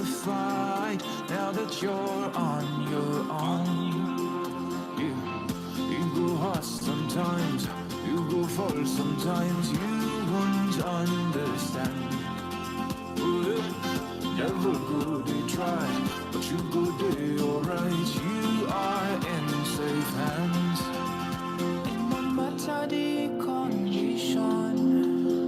fight now that you're on your own. You go hard sometimes, you go fall sometimes, you won't understand. Never go they try, but you go they alright. You are in safe hands. No matter the condition,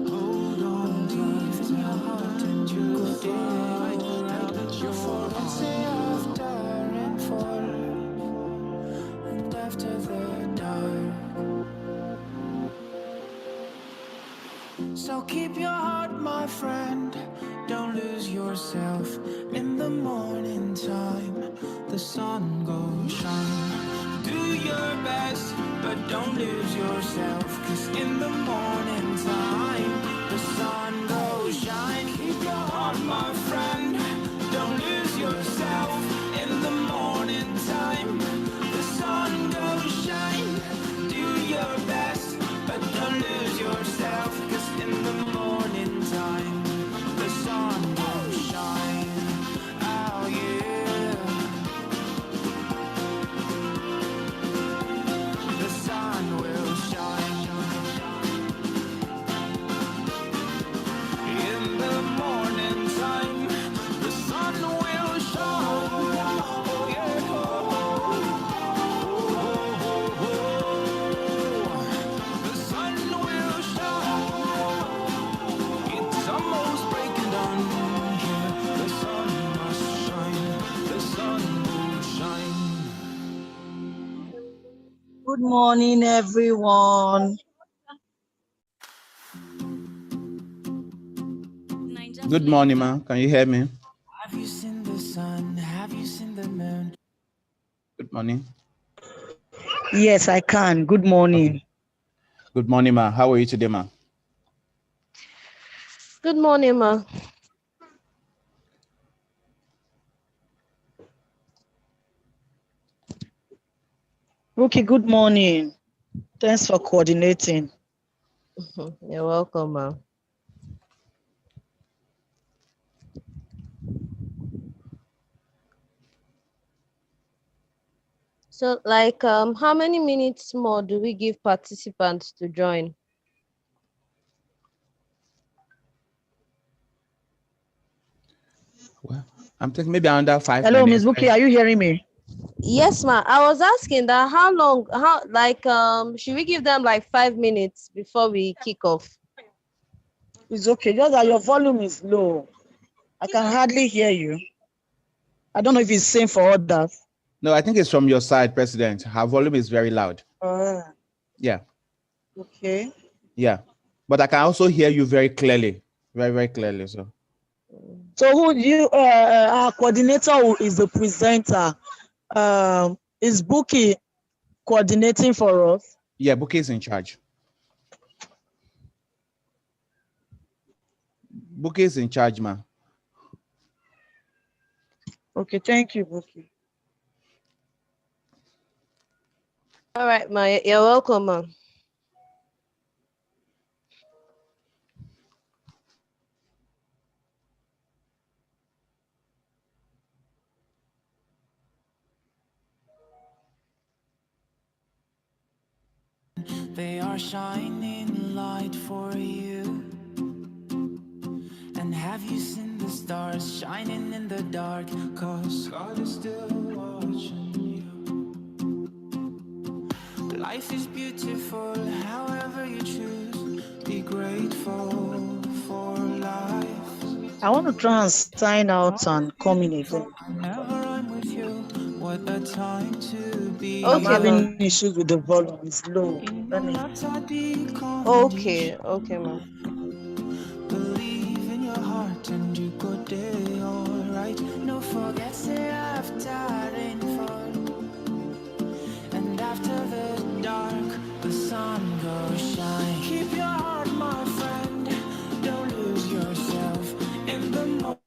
hold on tight in your heart and you go fight. Now that you're on say after rainfall and after the dark. So keep your heart, my friend. Don't lose yourself. In the morning time, the sun goes shine. Do your best, but don't lose yourself. 'Cause in the morning time, the sun goes shine. Keep your heart, my friend. Don't lose yourself. In the morning time, the sun goes shine. Do your best, but don't lose yourself. 'Cause in the morning time, the sun will shine. Oh yeah, the sun will shine. In the morning time, the sun will shine. Oh yeah, the sun will shine. It's almost breaking dawn. Yeah, the sun must shine. The sun will shine. Good morning, everyone. Good morning, ma. Can you hear me? Have you seen the sun? Have you seen the moon? Good morning. Yes, I can. Good morning. Good morning, ma. How are you today, ma? Good morning, ma. Rookie, good morning. Thanks for coordinating. You're welcome, ma. So, like, how many minutes more do we give participants to join? Well, I'm thinking maybe under 5 Hello, minutes. Ms. Rookie, are you hearing me? Yes, ma. I was asking that how long, should we give them like 5 minutes before we kick off? It's okay. Just that your volume is low. I can hardly hear you. I don't know if it's same for others. No, I think it's from your side, President. Her volume is very loud. Yeah, Okay. yeah. But I can also hear you very clearly. Very, very clearly. So So our coordinator who is the presenter, is Bookie coordinating for us? yeah, Buki is in charge. Buki is in charge, ma. Okay, thank you, Bookie. All right, ma. You're welcome, ma. They are shining light for you. And have you seen the stars shining in the dark? 'Cause God is still watching you. Life is beautiful, however you choose. Be grateful for life. I want to try and sign out and come in again. Whenever I'm with you, what a time to be. I'm Okay, ma. having issues with the volume. It's low. Let me. Okay, ma. Believe in your heart and you go day alright. No forget say after rainfall and after the dark, the sun goes shine. Keep your heart, my friend. Don't lose yourself in the moment.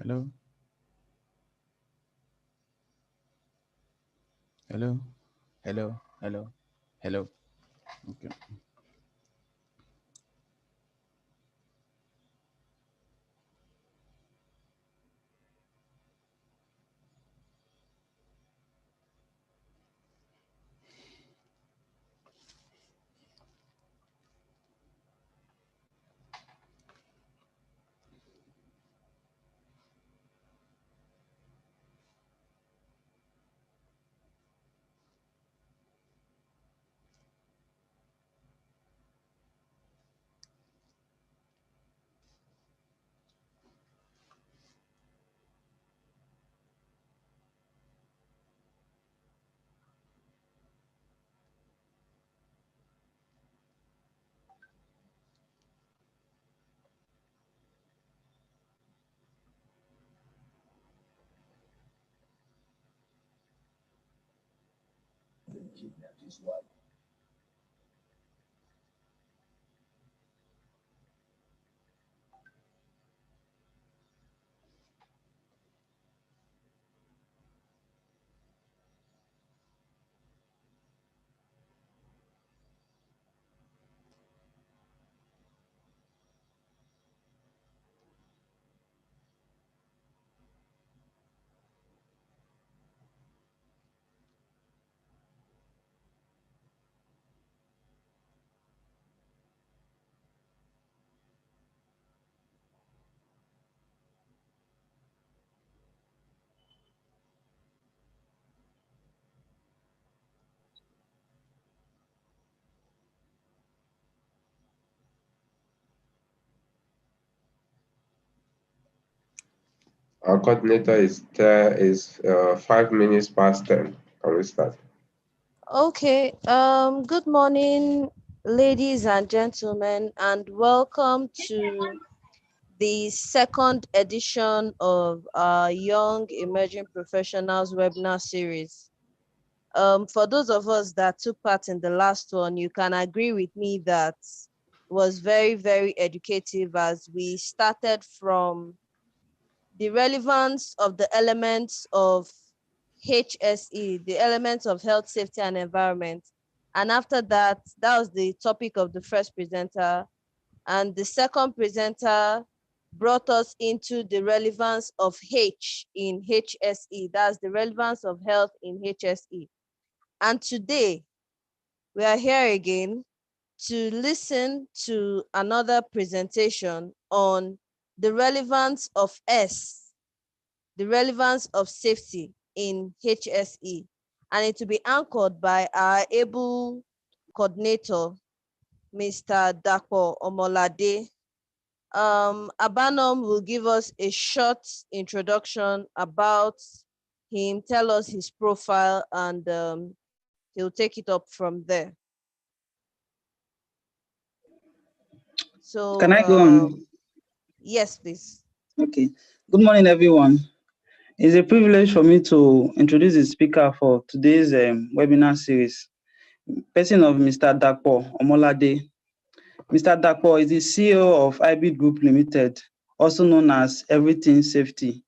Hello? Hello? Hello? Hello? Hello? Okay. Our coordinator is there, is 5 minutes past 10. Can we start? Okay. Good morning, ladies and gentlemen, and welcome to the second edition of our Young Emerging Professionals webinar series. For those of us that took part in the last one, you can agree with me that it was very, very educative as we started from the relevance of the elements of HSE, the elements of health, safety, and environment. And after that, that was the topic of the first presenter. And the second presenter brought us into the relevance of H in HSE. That's the relevance of health in HSE. And today, we are here again to listen to another presentation on the relevance of S, the relevance of safety in HSE. And it will be anchored by our able coordinator, Mr. Dapo Omolade. Abanom will give us a short introduction about him, tell us his profile, and he'll take it up from there. So can I go on? Yes, please. Okay. Good morning, everyone. It's a privilege for me to introduce the speaker for today's webinar series, person of Mr. Dapo Omolade. Mr. Dapo is the CEO of Hybrid Group Limited, also known as Everything Safety.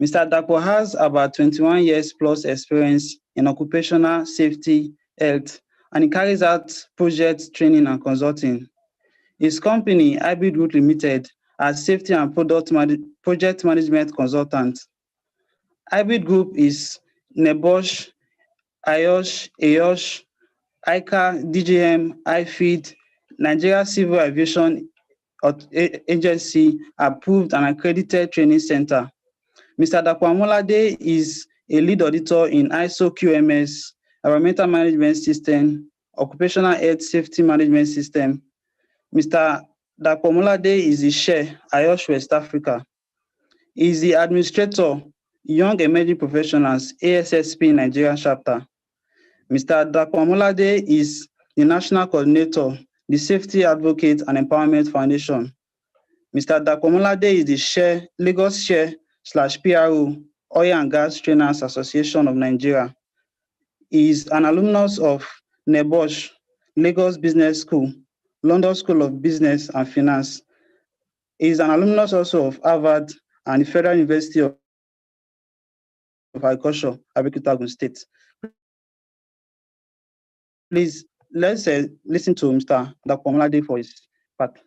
Mr. Dapo has about 21 years plus experience in occupational safety, health, and he carries out project training and consulting. His company, Hybrid Group Limited, as safety and project management consultant. Hybrid Group is Nebosh, IOSH, AOSH, ICA, DGM, IFEED, Nigeria Civil Aviation Agency approved and accredited training center. Mr. Dapo Omolade is a lead auditor in ISO QMS, Environmental Management System, Occupational Health Safety Management System. Mr. Dapo Omolade is the chair, IOSH West Africa. He is the administrator, Young Emerging Professionals, ASSP Nigeria chapter. Mr. Dapo Omolade is the national coordinator, the Safety Advocate and Empowerment Foundation. Mr. Dapo Omolade is the chair, Lagos chair / PRO, Oil and Gas Trainers Association of Nigeria. He is an alumnus of Nebosh, Lagos Business School, London School of Business and Finance. He is an alumnus also of Harvard and the Federal University of Agriculture, Abeokuta, Ogun State. Please, let's listen to Mr. Dapo Omolade for his part.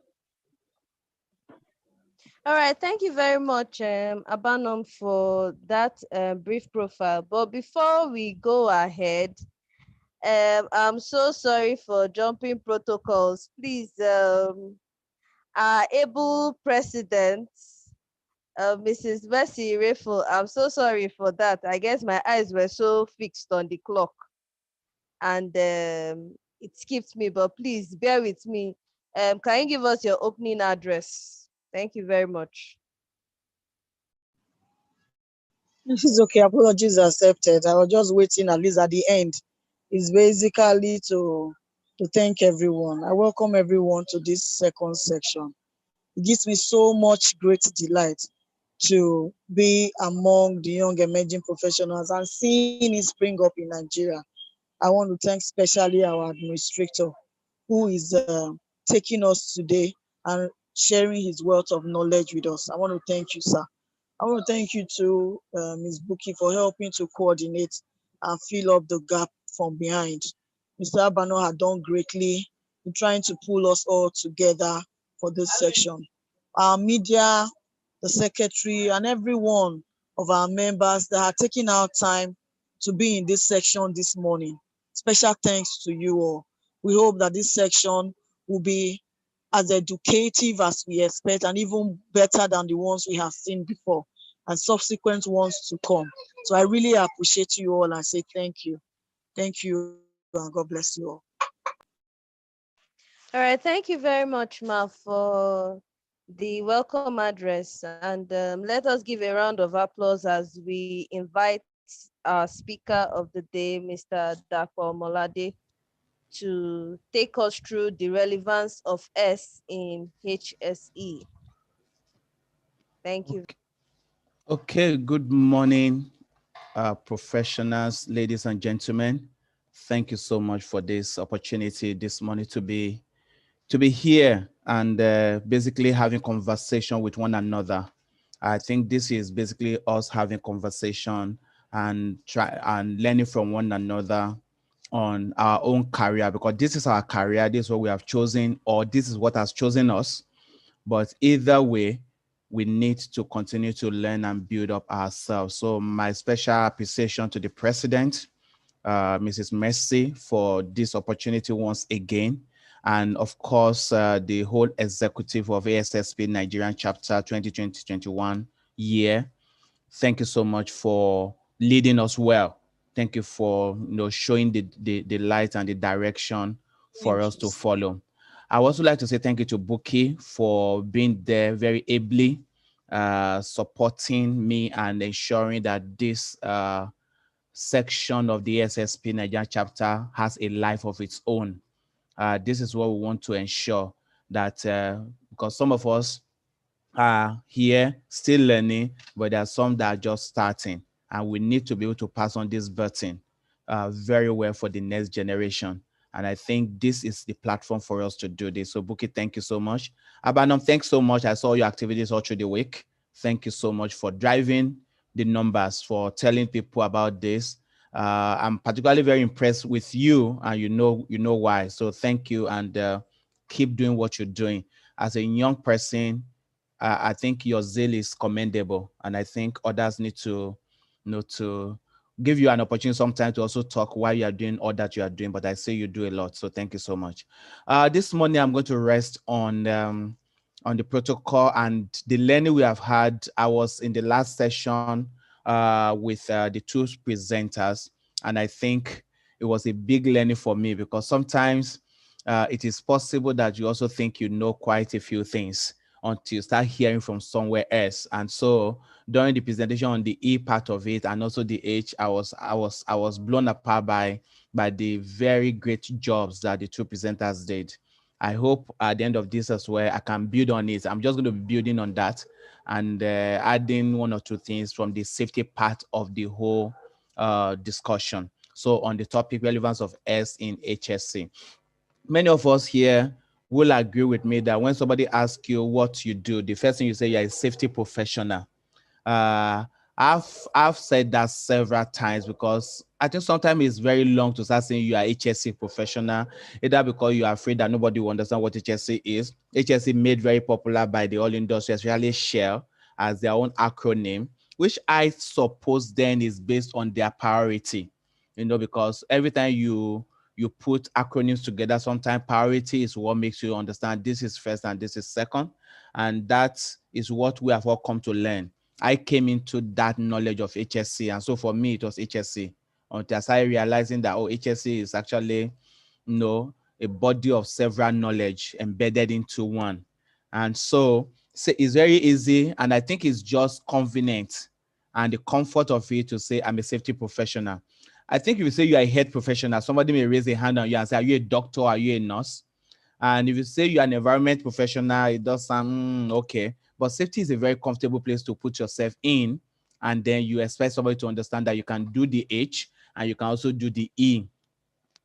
All right, thank you very much, Abanom, for that brief profile. But before we go ahead, I'm so sorry for jumping protocols. Please, our able president, Mrs. Bessie Raffle, I'm so sorry for that. I guess my eyes were so fixed on the clock and it skipped me, but please bear with me. Can you give us your opening address? Thank you very much. It's okay. Apologies accepted. I was just waiting at least at the end. It's basically to thank everyone. I welcome everyone to this second section. It gives me so much great delight to be among the young emerging professionals and seeing it spring up in Nigeria. I want to thank especially our administrator who is taking us today and sharing his wealth of knowledge with us. I want to thank you, sir. I want to thank you to Ms. Buki for helping to coordinate and fill up the gap from behind. Mr. Abano had done greatly in trying to pull us all together for this section. Our media, the secretary, and every one of our members that are taking our time to be in this section this morning. Special thanks to you all. We hope that this section will be as educative as we expect and even better than the ones we have seen before and subsequent ones to come. So I really appreciate you all and say thank you. Thank you and God bless you all. All right, thank you very much, Ma, for the welcome address. And let us give a round of applause as we invite our speaker of the day, Mr. Dapo Omolade, to take us through the relevance of S in HSE. Thank you. Okay, good morning, professionals, ladies and gentlemen. Thank you so much for this opportunity this morning to be here and basically having conversation with one another. I think this is basically us having conversation and learning from one another on our own career, because this is our career, this is what we have chosen, or this is what has chosen us. But either way, we need to continue to learn and build up ourselves. So my special appreciation to the president, Mrs. Mercy, for this opportunity once again. And of course, the whole executive of ASSP Nigerian chapter 2020-21 year. Thank you so much for leading us well. Thank you for showing the light and the direction for us to follow. I would also like to say thank you to Buki for being there very ably, supporting me and ensuring that this section of the SSP Nigeria chapter has a life of its own. This is what we want to ensure that because some of us are here still learning, but there are some that are just starting, and we need to be able to pass on this baton very well for the next generation. And I think this is the platform for us to do this. So Buki, thank you so much. Abanom, thanks so much. I saw your activities all through the week. Thank you so much for driving the numbers, for telling people about this. I'm particularly very impressed with you, and you know why. So thank you, and keep doing what you're doing. As a young person, I think your zeal is commendable, and I think others need to, to give you an opportunity sometimes to also talk while you are doing all that you are doing. But I say you do a lot, so thank you so much. This morning I'm going to rest on the protocol and the learning we have had. I was in the last session with the two presenters, and I think it was a big learning for me, because sometimes it is possible that you also think you know quite a few things until you start hearing from somewhere else. And so during the presentation on the E part of it and also the H, I was blown apart by the very great jobs that the two presenters did. I hope at the end of this as well, I can build on it. I'm just going to be building on that and adding one or two things from the safety part of the whole discussion. So on the topic relevance of S in HSE, many of us here will agree with me that when somebody asks you what you do, the first thing you say, you're a safety professional. I've said that several times because I think sometimes it's very long to start saying you are HSE professional, either because you are afraid that nobody will understand what HSE is. HSE made very popular by the oil industry, especially Shell, as their own acronym, which I suppose then is based on their priority, because every time you put acronyms together, sometimes priority is what makes you understand this is first and this is second. And that is what we have all come to learn. I came into that knowledge of HSE. And so for me, it was HSE until I started realizing that, HSE is actually, a body of several knowledge embedded into one. And so it's very easy. And I think it's just convenient and the comfort of it to say, I'm a safety professional. I think if you say you are a health professional, somebody may raise a hand on you and say, are you a doctor? Are you a nurse? And if you say you're an environment professional, it does sound okay. But safety is a very comfortable place to put yourself in. And then you expect somebody to understand that you can do the H and you can also do the E.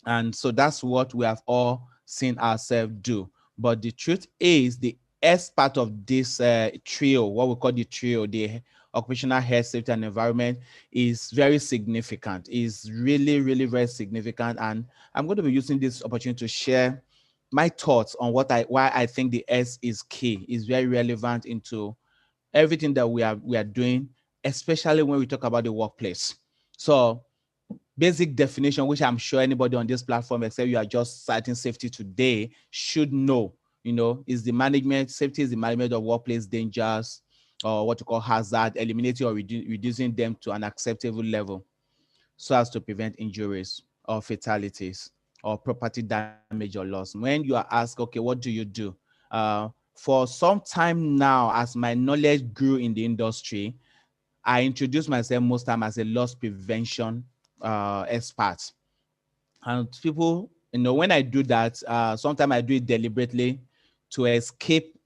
And so that's what we have all seen ourselves do. But the truth is, the S part of this trio, what we call the trio, the occupational health, safety, and environment, is very significant. Is really, really very significant. And I'm going to be using this opportunity to share my thoughts on why I think the S is key, is very relevant into everything that we are doing, especially when we talk about the workplace. So basic definition, which I'm sure anybody on this platform, except you are just citing safety today, should know, is the management. Safety is the management of workplace dangers, or what you call hazard, eliminating or reducing them to an acceptable level so as to prevent injuries or fatalities or property damage or loss. When you are asked, okay, what do you do? For some time now, as my knowledge grew in the industry, I introduced myself most time as a loss prevention expert. And people, when I do that, sometimes I do it deliberately to escape,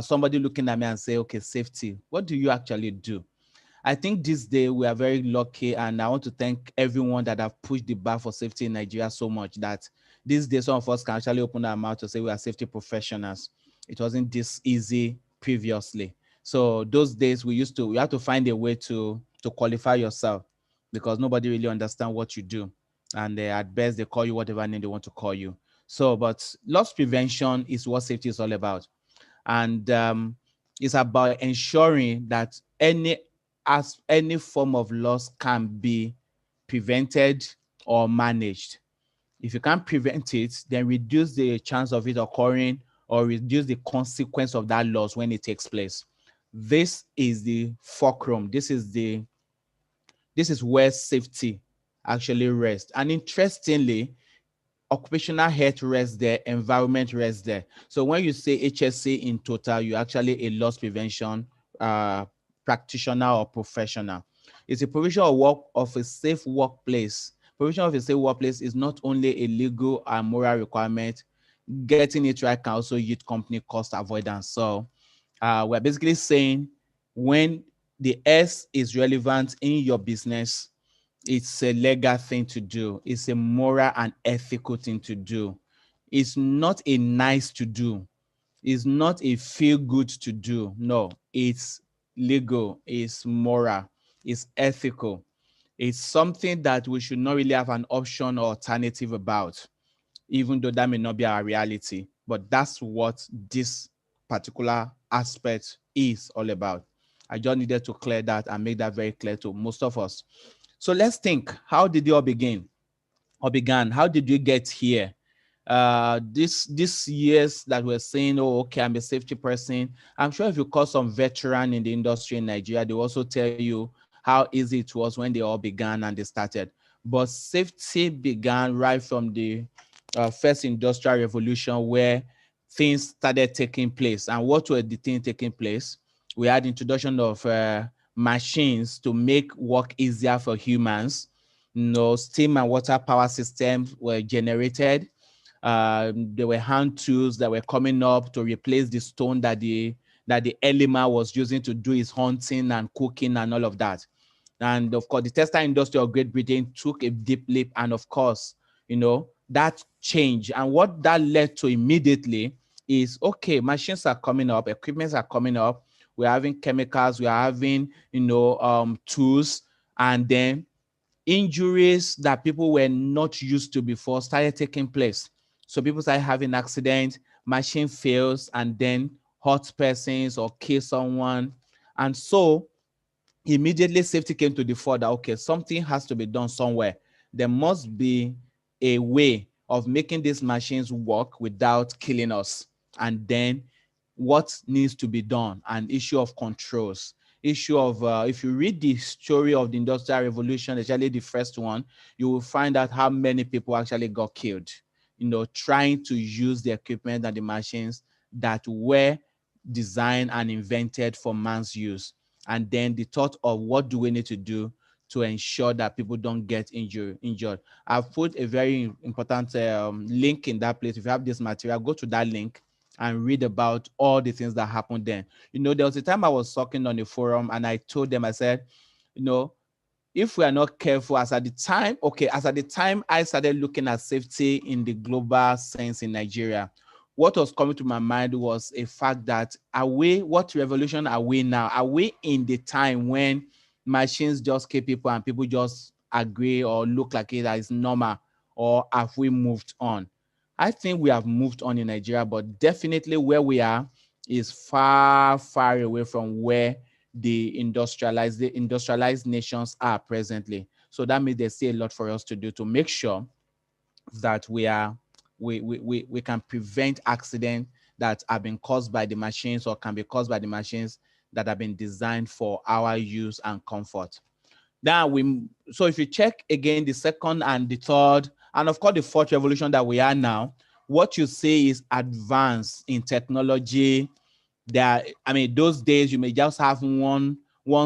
somebody looking at me and say, okay, safety, what do you actually do? I think this day we are very lucky, and I want to thank everyone that have pushed the bar for safety in Nigeria so much that this day some of us can actually open our mouth to say we are safety professionals. It wasn't this easy previously. So those days we have to find a way to qualify yourself because nobody really understands what you do. And at best they call you whatever name they want to call you. So, but loss prevention is what safety is all about. And it's about ensuring that any form of loss can be prevented or managed. If you can't prevent it, then reduce the chance of it occurring or reduce the consequence of that loss when it takes place. This is the fulcrum. This is where safety actually rests. And interestingly, occupational health rests there, environment rests there. So when you say HSE in total, you're actually a loss prevention practitioner or professional. It's a provision of a safe workplace. Provision of a safe workplace is not only a legal and moral requirement. Getting it right can also yield company cost avoidance. So we're basically saying when the S is relevant in your business, it's a legal thing to do. It's a moral and ethical thing to do. It's not a nice to do. It's not a feel good to do. No, it's legal, it's moral, it's ethical. It's something that we should not really have an option or alternative about, even though that may not be our reality. But that's what this particular aspect is all about. I just needed to clear that and make that very clear to most of us. So let's think, how did it all begin? Or began? How did we get here? This years that we're saying, oh, okay, I'm a safety person. I'm sure if you call some veteran in the industry in Nigeria, they also tell you how easy it was when they all began and they started. But safety began right from the first industrial revolution where things started taking place. And what were the things taking place? We had introduction of machines to make work easier for humans. Steam and water power systems were generated. There were hand tools that were coming up to replace the stone that the Elima was using to do his hunting and cooking and all of that. And of course, the textile industry of Great Britain took a deep leap. And of course, that changed. And what that led to immediately is, okay, machines are coming up, equipments are coming up. we're having chemicals, we're having, tools, and then injuries that people were not used to before started taking place. So people started having accidents, machine fails, and then hurt persons or kill someone. And so immediately safety came to the fore that, okay, something has to be done somewhere. There must be a way of making these machines work without killing us. And then what needs to be done, an issue of controls, issue of, if you read the story of the Industrial Revolution, especially the first one, you will find out how many people actually got killed, trying to use the equipment and the machines that were designed and invented for man's use. And then the thought of what do we need to do to ensure that people don't get injured. I've put a very important link in that place. If you have this material, go to that link and read about all the things that happened then. There was a time I was talking on a forum and I told them, I said, if we are not careful, as at the time I started looking at safety in the global sense in Nigeria, what was coming to my mind was a fact that what revolution are we now? Are we in the time when machines just kill people and people just agree or look like it as normal, or have we moved on? I think we have moved on in Nigeria, but definitely where we are is far, far away from where the industrialized nations are presently. So that means there's still a lot for us to do to make sure that we can prevent accidents that have been caused by the machines or can be caused by the machines that have been designed for our use and comfort. So if you check again the second and the third, and of course the fourth revolution that we are now, what you see is advance in technology. Those days you may just have one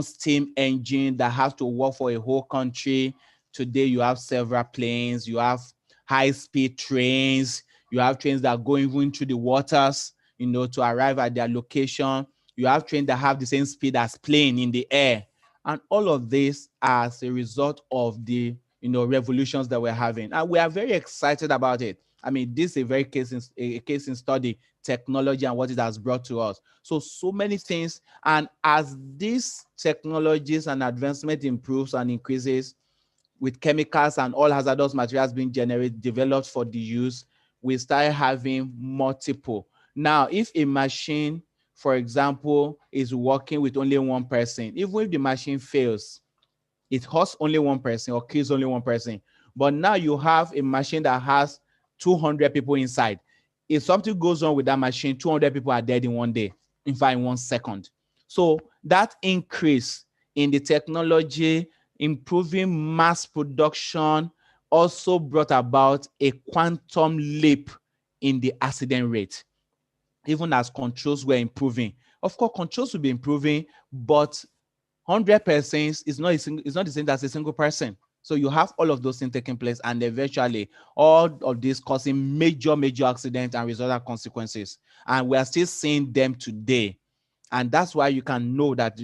steam engine that has to work for a whole country. Today you have several planes, you have high-speed trains, you have trains that go even through the waters, to arrive at their location. You have trains that have the same speed as plane in the air. And all of this as a result of the revolutions that we're having. And we are very excited about it. This is a very case in study, technology and what it has brought to us. So many things. And as these technologies and advancement improves and increases, with chemicals and all hazardous materials being developed for the use, we start having multiple. Now, if a machine, for example, is working with only one person, even if the machine fails, it hurts only one person or kills only one person. But now you have a machine that has 200 people inside. If something goes wrong with that machine, 200 people are dead in one day, in fact, in 1 second. So that increase in the technology, improving mass production, also brought about a quantum leap in the accident rate, even as controls were improving. Of course, controls will be improving, but 100 persons is not the same as a single person. So you have all of those things taking place, and eventually all of this causing major accidents and resultant consequences. And we are still seeing them today. And that's why you can know that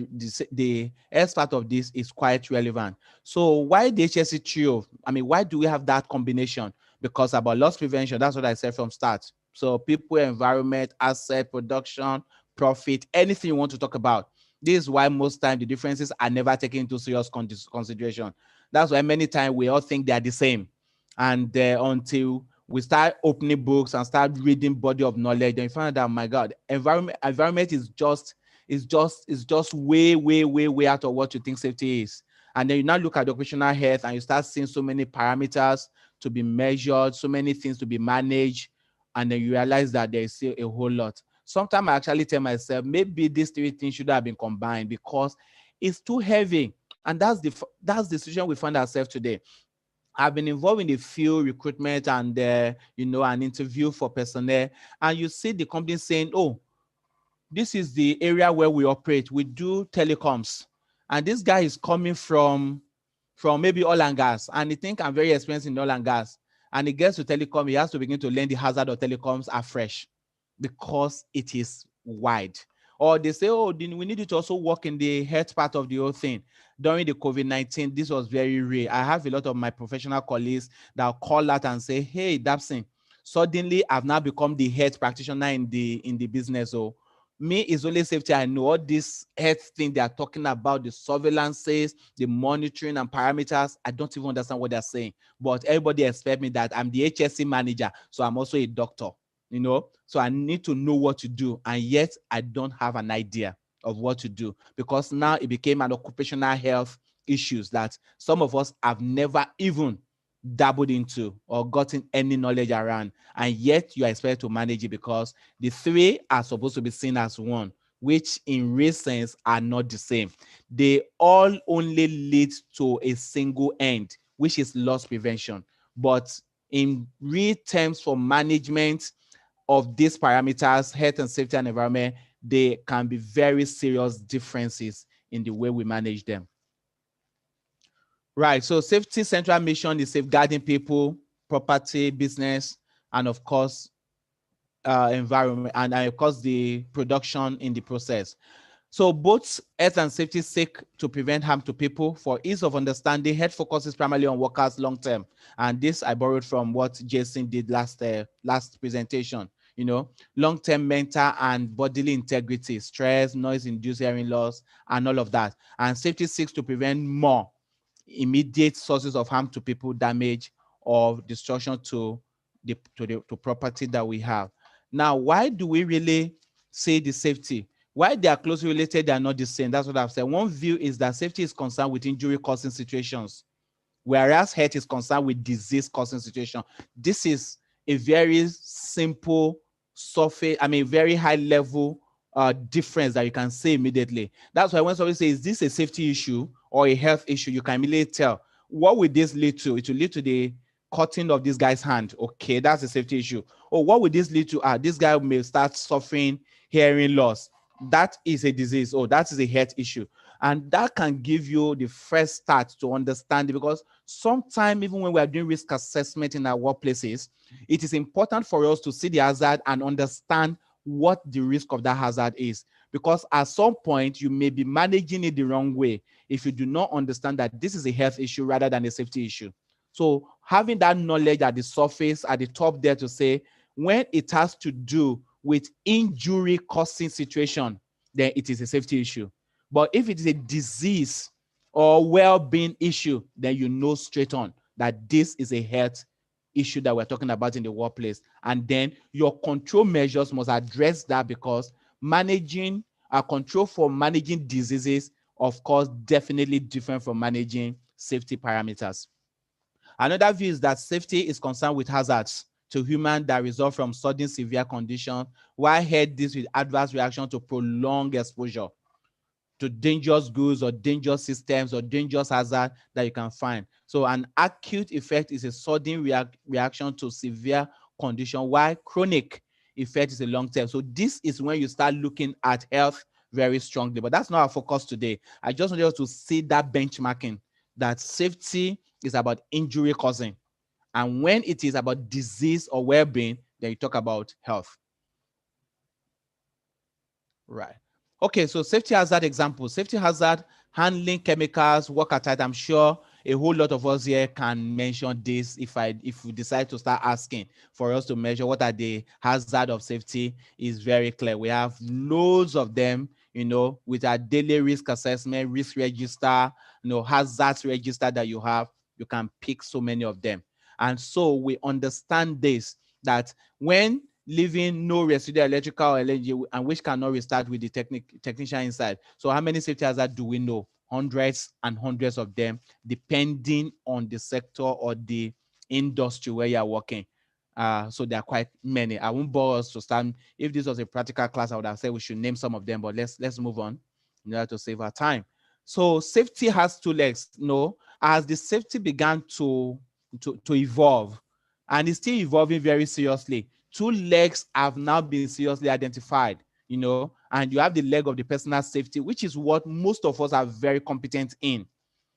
the S part of this is quite relevant. So why the HSE trio? Why do we have that combination? Because about loss prevention, that's what I said from start. So people, environment, asset, production, profit, anything you want to talk about. This is why most times the differences are never taken into serious consideration. That's why many times we all think they are the same. And until we start opening books and start reading body of knowledge, then you find out, oh my God, environment is just way out of what you think safety is. And then you now look at the occupational health and you start seeing so many parameters to be measured, so many things to be managed, and then you realize that there is still a whole lot. Sometimes I actually tell myself, maybe these three things should have been combined because it's too heavy. And that's the situation we find ourselves today. I've been involved in the field recruitment and an interview for personnel, and you see the company saying, "Oh, this is the area where we operate. We do telecoms," and this guy is coming from maybe oil and gas, and he think I'm very experienced in oil and gas, and he gets to telecom, he has to begin to learn the hazard of telecoms afresh because it is wide. Or they say, oh, we need you to also work in the health part of the whole thing. During the COVID-19, this was very rare. I have a lot of my professional colleagues that call out and say, hey, Dapson, suddenly I've now become the health practitioner in the business. So Me is only safety. I know all this health thing they are talking about, the surveillances, the monitoring and parameters. I don't even understand what they're saying. But everybody expect me that I'm the HSE manager, so I'm also a doctor, you know. So I need to know what to do, and yet I don't have an idea of what to do, because now it became an occupational health issues that some of us have never even dabbled into or gotten any knowledge around, and yet you are expected to manage it, because the three are supposed to be seen as one, which in real sense are not the same. They all only lead to a single end, which is loss prevention. But in real terms for management of these parameters, health and safety and environment, there can be very serious differences in the way we manage them. Right. So safety central mission is safeguarding people, property, business, and of course, environment, and of course, the production in the process. So both health and safety seek to prevent harm to people. For ease of understanding, health focuses primarily on workers long term, and this I borrowed from what Jason did last presentation. You know, long term mental and bodily integrity, stress, noise-induced hearing loss, and all of that. And safety seeks to prevent more immediate sources of harm to people, damage or destruction to the property that we have. Now, why do we really say the safety? Why they are closely related, they are not the same. That's what I've said. One view is that safety is concerned with injury causing situations, whereas health is concerned with disease causing situation. This is a very simple surface, very high level difference that you can say immediately. That's why when somebody says, is this a safety issue or a health issue, you can immediately tell. What will this lead to? It will lead to the cutting of this guy's hand. Okay, that's a safety issue. Or what would this lead to? This guy may start suffering hearing loss. That is a disease. Oh, that is a health issue. And that can give you the first start to understand it, because sometimes even when we are doing risk assessment in our workplaces, it is important for us to see the hazard and understand what the risk of that hazard is. Because at some point, you may be managing it the wrong way if you do not understand that this is a health issue rather than a safety issue. So having that knowledge at the surface, at the top there, to say, when it has to do with injury causing situation, then it is a safety issue. But if it is a disease or well-being issue, then you know straight on that this is a health issue that we're talking about in the workplace. And then your control measures must address that, because managing a control for managing diseases, of course, definitely different from managing safety parameters. Another view is that safety is concerned with hazards to humans that result from sudden severe condition, while health deals with adverse reaction to prolonged exposure to dangerous goods or dangerous systems or dangerous hazard that you can find. So an acute effect is a sudden reaction to severe condition, while chronic effect is a long term. So this is when you start looking at health very strongly, but that's not our focus today. I just want you to see that benchmarking, that safety is about injury causing. And when it is about disease or well-being, then you talk about health. Right. Okay, so safety hazard example. Safety hazard, handling chemicals, work at height. I'm sure a whole lot of us here can mention this if we decide to start asking for us to measure what are the hazard of safety. Is very clear. We have loads of them, with our daily risk assessment, risk register, hazards register that you have. You can pick so many of them. And so we understand this, that when leaving no residual electrical or energy, and which cannot restart with the technician inside. So how many safety hazards do we know? Hundreds and hundreds of them, depending on the sector or the industry where you are working. So there are quite many. I won't bore us to start. If this was a practical class, I would have said we should name some of them, but let's move on in order to save our time. So safety has two legs. As the safety began to evolve, and it's still evolving very seriously, two legs have now been seriously identified, and you have the leg of the personal safety, which is what most of us are very competent in.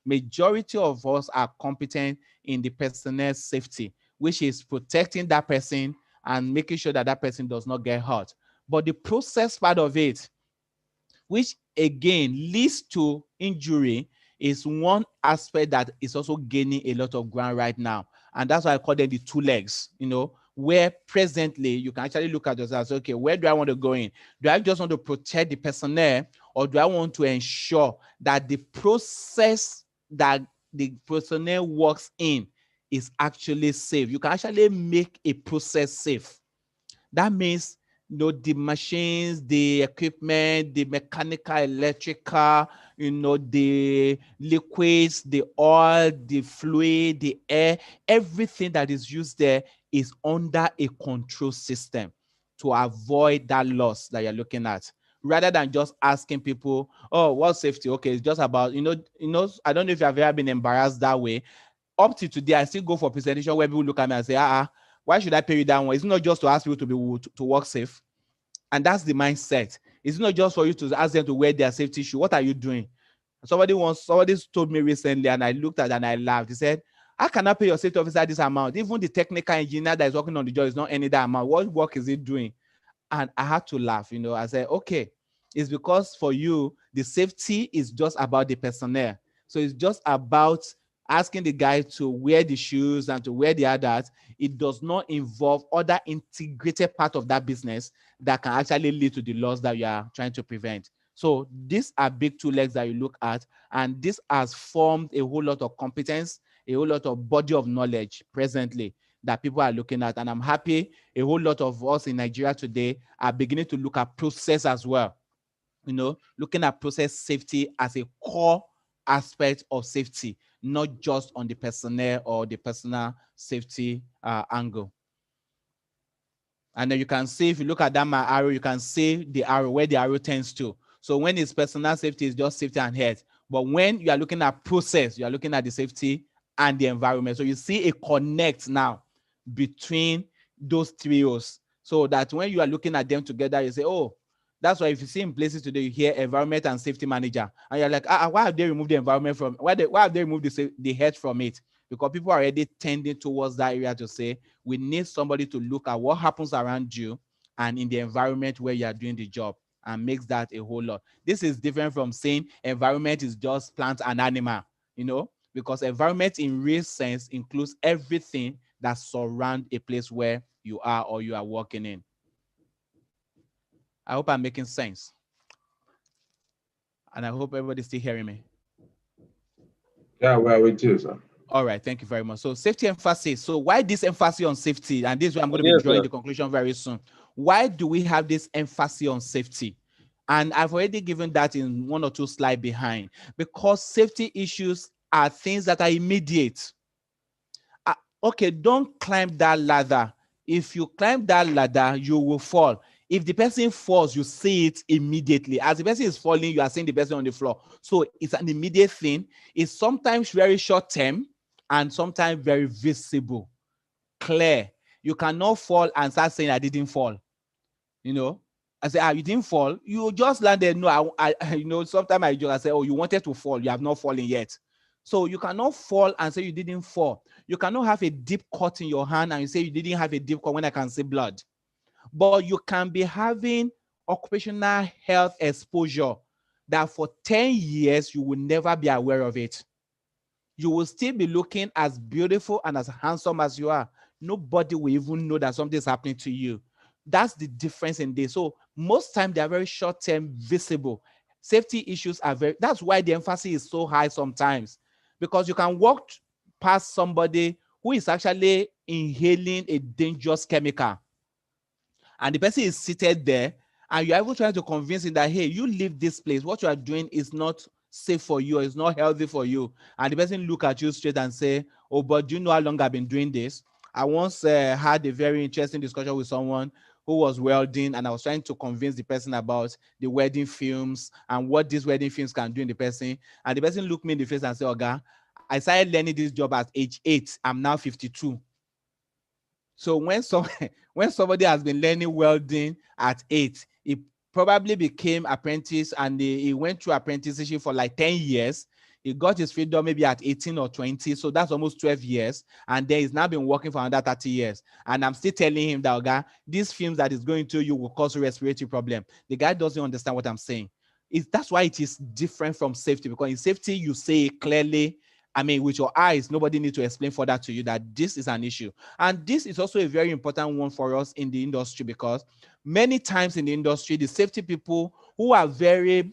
Majority of us are competent in the personal safety, which is protecting that person and making sure that that person does not get hurt. But the process part of it, which again leads to injury, is one aspect that is also gaining a lot of ground right now. And that's why I call them the two legs. where presently you can actually look at yourself and say, okay, where do I want to go in? Do I just want to protect the personnel, or do I want to ensure that the process that the personnel works in is actually safe? You can actually make a process safe. That means, the machines, the equipment, the mechanical, electrical, the liquids, the oil, the fluid, the air, everything that is used there is under a control system to avoid that loss that you're looking at. Rather than just asking people, oh, what's safety? Okay, it's just about, I don't know if you've ever been embarrassed that way. Up to today, I still go for presentation where people look at me and say, why should I pay you that one? It's not just to ask people to work safe. And that's the mindset. It's not just for you to ask them to wear their safety shoe. What are you doing? Somebody told me recently, and I looked at it and I laughed. He said, how can I pay your safety officer this amount? Even the technical engineer that is working on the job is not any that amount. What work is he doing? And I had to laugh. I said, okay, it's because for you, the safety is just about the personnel. So it's just about asking the guy to wear the shoes and to wear the others. It does not involve other integrated part of that business that can actually lead to the loss that you are trying to prevent. So these are big two legs that you look at, and this has formed a whole lot of competence, a whole lot of body of knowledge presently that people are looking at. And I'm happy a whole lot of us in Nigeria today are beginning to look at process as well. Looking at process safety as a core aspect of safety, not just on the personnel or the personal safety angle. And then you can see, if you look at that my arrow, you can see the arrow, where the arrow tends to. So when it's personal safety, it's just safety and health. But when you are looking at process, you are looking at the safety and the environment. So you see a connect now between those trios, so that when you are looking at them together, you say, oh, that's why if you see in places today, you hear environment and safety manager, and you're like, why have they removed the environment from, why have they removed the health from it? Because people are already tending towards that area to say, we need somebody to look at what happens around you and in the environment where you are doing the job, and makes that a whole lot. This is different from saying environment is just plant and animal, because environment in real sense includes everything that surrounds a place where you are or you are working in. I hope I'm making sense. And I hope everybody's still hearing me. Yeah, well, we do, sir. All right, thank you very much. So safety emphasis. So why this emphasis on safety? And this is where I'm going to be drawing the conclusion very soon. Why do we have this emphasis on safety? And I've already given that in one or two slides behind, because safety issues are things that are immediate. Okay, don't climb that ladder. If you climb that ladder, you will fall. If the person falls, you see it immediately. As the person is falling, you are seeing the person on the floor. So it's an immediate thing. It's sometimes very short term and sometimes very visible, clear. You cannot fall and start saying, I didn't fall. I say, you didn't fall. You just landed. No, sometimes I just say, oh, you wanted to fall. You have not fallen yet. So you cannot fall and say you didn't fall. You cannot have a deep cut in your hand and you say you didn't have a deep cut when I can see blood. But you can be having occupational health exposure that for 10 years, you will never be aware of it. You will still be looking as beautiful and as handsome as you are. Nobody will even know that something is happening to you. That's the difference in this. So most times they are very short-term, visible. Safety issues are that's why the emphasis is so high sometimes, because you can walk past somebody who is actually inhaling a dangerous chemical, and the person is seated there, and you're able trying to convince him that, hey, you leave this place. What you are doing is not safe for you. It's not healthy for you. And the person look at you straight and say, oh, but do you know how long I've been doing this? I once had a very interesting discussion with someone who was welding, and I was trying to convince the person about the welding films and what these welding films can do in the person. And the person looked me in the face and said, Oga, I started learning this job at age 8. I'm now 52. So when somebody has been learning welding at 8, he probably became apprentice, and he went through apprenticeship for like 10 years. He got his freedom maybe at 18 or 20. So that's almost 12 years. And then he's now been working for another 30 years. And I'm still telling him that, okay, these films that is going to you will cause a respiratory problem. The guy doesn't understand what I'm saying. That's why it is different from safety, because in safety, you say it clearly I mean, with your eyes, nobody needs to explain further to you that this is an issue. And this is also a very important one for us in the industry, because many times in the industry, the safety people who are very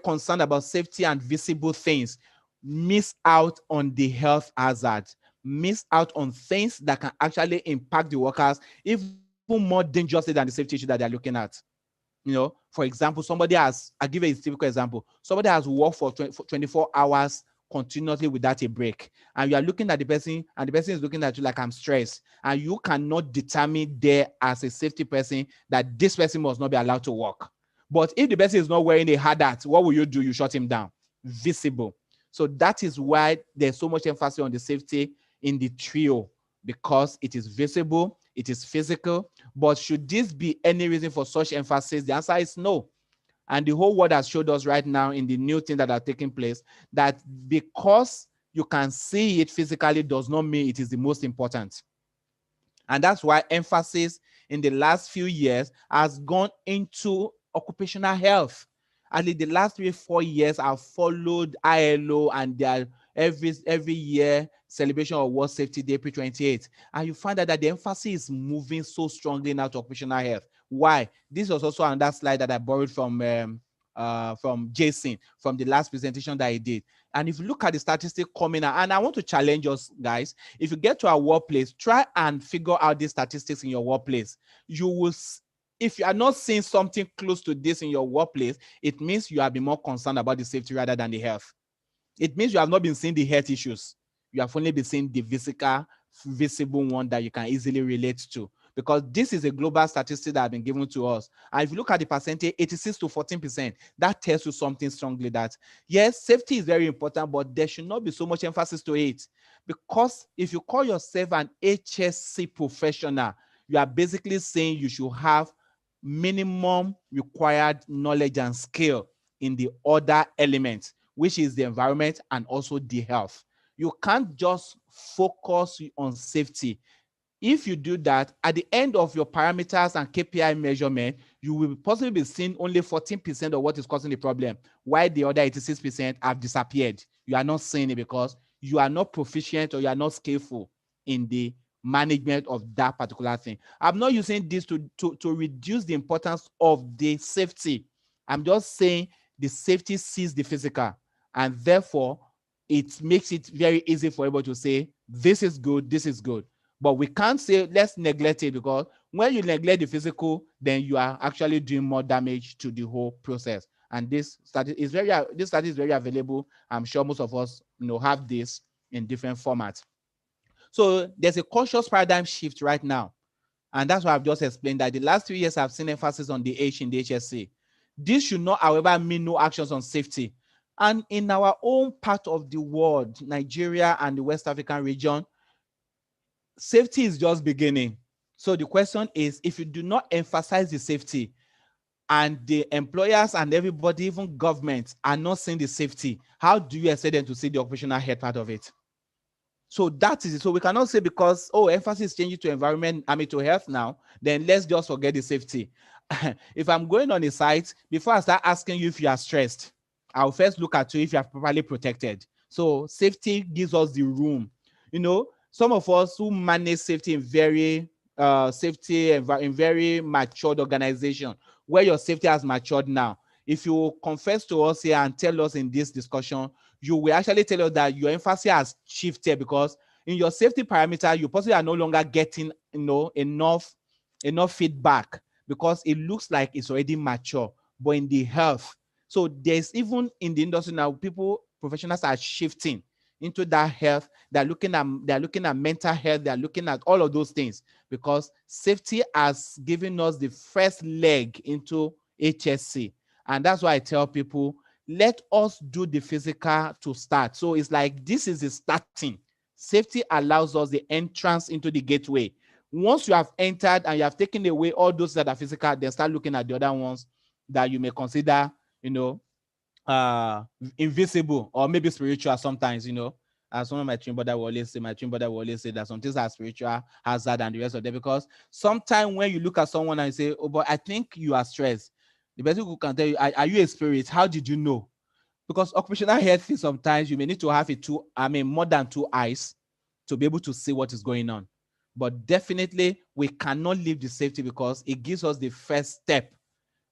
concerned about safety and visible things miss out on the health hazard, miss out on things that can actually impact the workers even more dangerously than the safety issue that they're looking at. For example, I'll give a typical example. Somebody has worked for 24 hours continuously without a break. And you are looking at the person, and the person is looking at you like, I'm stressed. And you cannot determine there as a safety person that this person must not be allowed to work. But if the person is not wearing a hard hat, what will you do? You shut him down. Visible. So that is why there's so much emphasis on the safety in the trio, because it is visible, it is physical. But should this be any reason for such emphasis? The answer is no. And the whole world has showed us right now in the new things that are taking place that because you can see it physically does not mean it is the most important. And that's why emphasis in the last few years has gone into occupational health. And in the last 3-4 years, I've followed ILO and their every year celebration of World Safety Day, April 28th. And you find that the emphasis is moving so strongly now to occupational health. Why? This was also another slide that I borrowed from Jason from the last presentation that he did. And if you look at the statistic coming out, and I want to challenge us guys, if you get to our workplace, try and figure out these statistics in your workplace. You will, if you are not seeing something close to this in your workplace, it means you have been more concerned about the safety rather than the health. It means you have not been seeing the health issues. You have only been seeing the visible one that you can easily relate to. Because this is a global statistic that has been given to us. And if you look at the percentage, 86 to 14%, that tells you something strongly that, yes, safety is very important, but there should not be so much emphasis to it. Because if you call yourself an HSE professional, you are basically saying you should have minimum required knowledge and skill in the other elements, which is the environment and also the health. You can't just focus on safety. If you do that, at the end of your parameters and KPI measurement, you will possibly be seeing only 14% of what is causing the problem, while the other 86% have disappeared. You are not seeing it because you are not proficient or you are not skillful in the management of that particular thing. I'm not using this to reduce the importance of the safety. I'm just saying the safety sees the physical, and therefore it makes it very easy for everybody to say, this is good, this is good. But we can't say let's neglect it, because when you neglect the physical, then you are actually doing more damage to the whole process. And this study is very available. I'm sure most of us have this in different formats. So there's a conscious paradigm shift right now. And that's why I've just explained that the last 3 years I've seen emphasis on the H in the HSE. This should not, however, mean no actions on safety. And in our own part of the world, Nigeria and the West African region, safety is just beginning. So the question is, if you do not emphasize the safety, and the employers and everybody, even governments, are not seeing the safety, how do you expect them to see the occupational health part of it? So that is it. So we cannot say because, emphasis is changing to environment, to health now, then let's just forget the safety. If I'm going on a site, before I start asking you if you are stressed, I'll first look at you if you are properly protected. So safety gives us the room. Some of us who manage safety in very matured organization, where your safety has matured now, if you confess to us here and tell us in this discussion, you will actually tell us that your emphasis has shifted, because in your safety parameter, you possibly are no longer getting enough feedback, because it looks like it's already mature. But in the health, so there's, even in the industry now, professionals are shifting into that health. They're looking at mental health. They're looking at all of those things, because safety has given us the first leg into HSE. And that's why I tell people, let us do the physical to start. So it's like, this is the starting. Safety allows us the entrance into the gateway. Once you have entered and you have taken away all those that are physical, then start looking at the other ones that you may consider, invisible or maybe spiritual sometimes, as one of my twin brother will always say that some things are spiritual hazard and the rest of them. Because sometimes when you look at someone and you say, oh, but I think you are stressed, the person who can tell you, are you a spirit? How did you know? Because occupational health is sometimes you may need to have more than two eyes to be able to see what is going on. But definitely we cannot leave the safety because it gives us the first step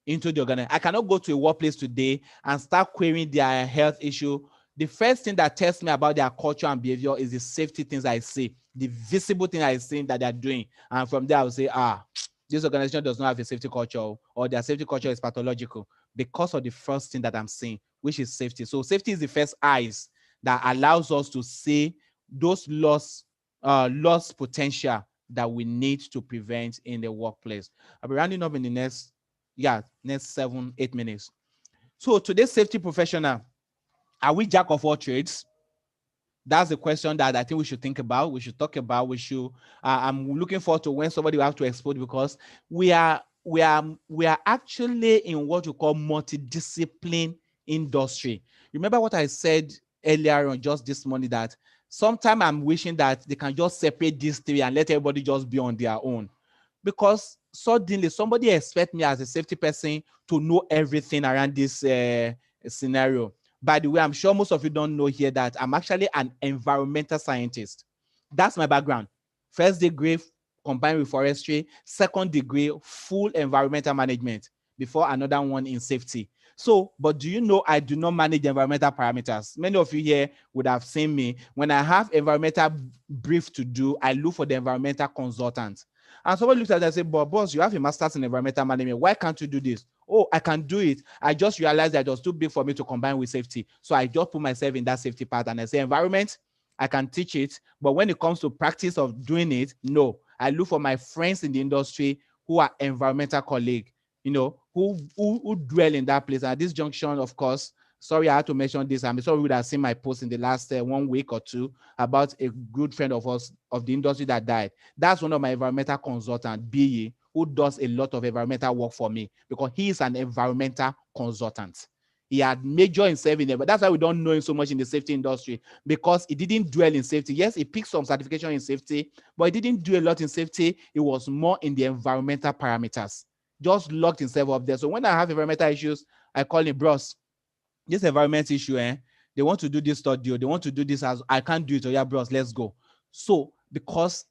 into the organization. I cannot go to a workplace today and start querying their health issue. The first thing that tells me about their culture and behavior is the safety things I see, the visible thing I see that they're doing. And from there, I will say, this organization does not have a safety culture, or their safety culture is pathological because of the first thing that I'm seeing, which is safety. So safety is the first eyes that allows us to see those lost potential that we need to prevent in the workplace. I'll be rounding up in the next 7-8 minutes. So today's safety professional, are we jack of all trades? That's the question that I think we should think about. We should talk about. I'm looking forward to when somebody will have to expose, because we are actually in what we call multidiscipline industry. Remember what I said earlier on just this morning, that sometimes I'm wishing that they can just separate these three and let everybody just be on their own. Because suddenly somebody expect me as a safety person to know everything around this scenario. By the way, I'm sure most of you don't know here that I'm actually an environmental scientist. That's my background. First degree combined with forestry, second degree full environmental management, before another one in safety. So, but do you know I do not manage environmental parameters? Many of you here would have seen me. When I have environmental brief to do, I look for the environmental consultant. And somebody looks at that and says, but boss, you have a master's in environmental management. Why can't you do this? Oh, I can do it. I just realized that it was too big for me to combine with safety. So I just put myself in that safety part and I say, environment, I can teach it. But when it comes to practice of doing it, no. I look for my friends in the industry who are environmental colleagues, who dwell in that place. And at this junction, of course, sorry, I had to mention this. I'm sorry you would have seen my post in the last 1 week or two about a good friend of us of the industry that died. That's one of my environmental consultants, BE, who does a lot of environmental work for me because he is an environmental consultant. He had major himself in it, but that's why we don't know him so much in the safety industry, because he didn't dwell in safety. Yes, he picked some certification in safety, but he didn't do a lot in safety. It was more in the environmental parameters. Just locked himself up there. So when I have environmental issues, I call him, bros, this environment issue, they want to do this study, they want to do this, as I can't do it. Oh yeah, bros, let's go. So because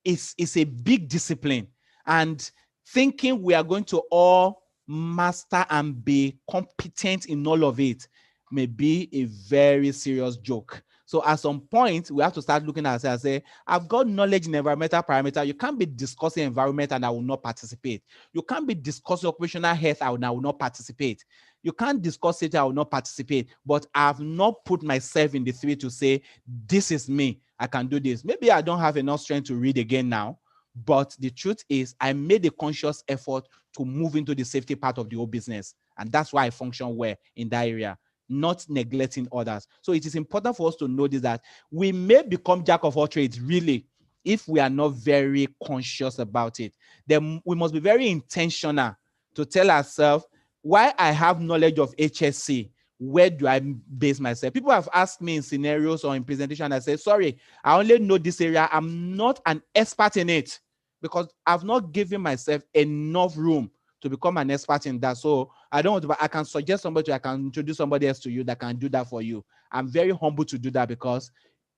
it's a big discipline, and thinking we are going to all master and be competent in all of it may be a very serious joke. So at some point, we have to start looking at ourselves and say, I've got knowledge in environmental parameter. You can't be discussing environment and I will not participate. You can't be discussing operational health and I will not participate. You can't discuss it, I will not participate. But I've not put myself in the three to say, this is me, I can do this. Maybe I don't have enough strength to read again now. But the truth is, I made a conscious effort to move into the safety part of the whole business. And that's why I function well in that area, not neglecting others. So it is important for us to notice that we may become jack of all trades, really, if we are not very conscious about it. Then we must be very intentional to tell ourselves, why I have knowledge of HSE, where do I base myself? People have asked me in scenarios or in presentation, and I say, sorry, I only know this area. I'm not an expert in it because I've not given myself enough room to become an expert in that. So I don't want to, but I can suggest somebody, I can introduce somebody else to you that can do that for you. I'm very humble to do that because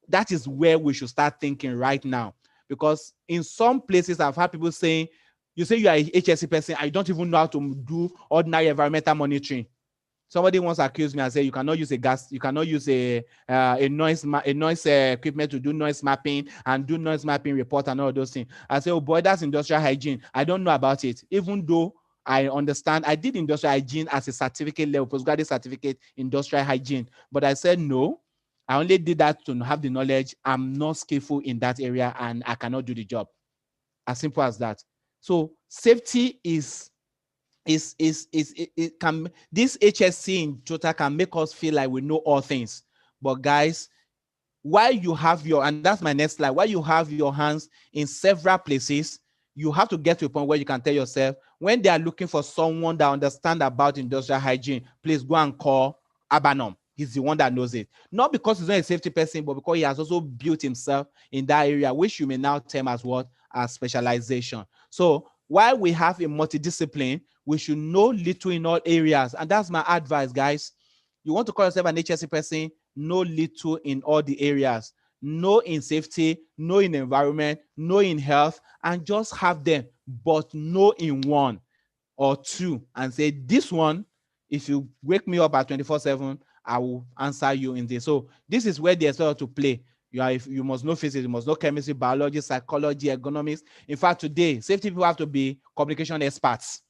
that is where we should start thinking right now. Because in some places I've had people saying, you say you are a HSE person, I don't even know how to do ordinary environmental monitoring. Somebody once accused me and said, you cannot use a noise equipment to do noise mapping and do noise mapping report and all those things. I said, oh boy, that's industrial hygiene. I don't know about it. Even though I understand, I did industrial hygiene as a certificate level, postgraduate certificate, industrial hygiene. But I said, no, I only did that to have the knowledge. I'm not skillful in that area and I cannot do the job. As simple as that. So safety it can, this HSC in total can make us feel like we know all things. But guys, while you have your, and that's my next slide, while you have your hands in several places, you have to get to a point where you can tell yourself, when they are looking for someone that understands about industrial hygiene, please go and call Abanom. He's the one that knows it. Not because he's not a safety person, but because he has also built himself in that area, which you may now term as what? As specialization. So while we have a multidiscipline, we should know little in all areas. And that's my advice, guys. You want to call yourself an HSE person, know little in all the areas. Know in safety, know in environment, know in health, and just have them, but know in one or two and say, this one, if you wake me up at 24/7, I will answer you in this. So this is where they expect to play. You must know physics, you must know chemistry, biology, psychology, economics. In fact, today, safety people have to be communication experts.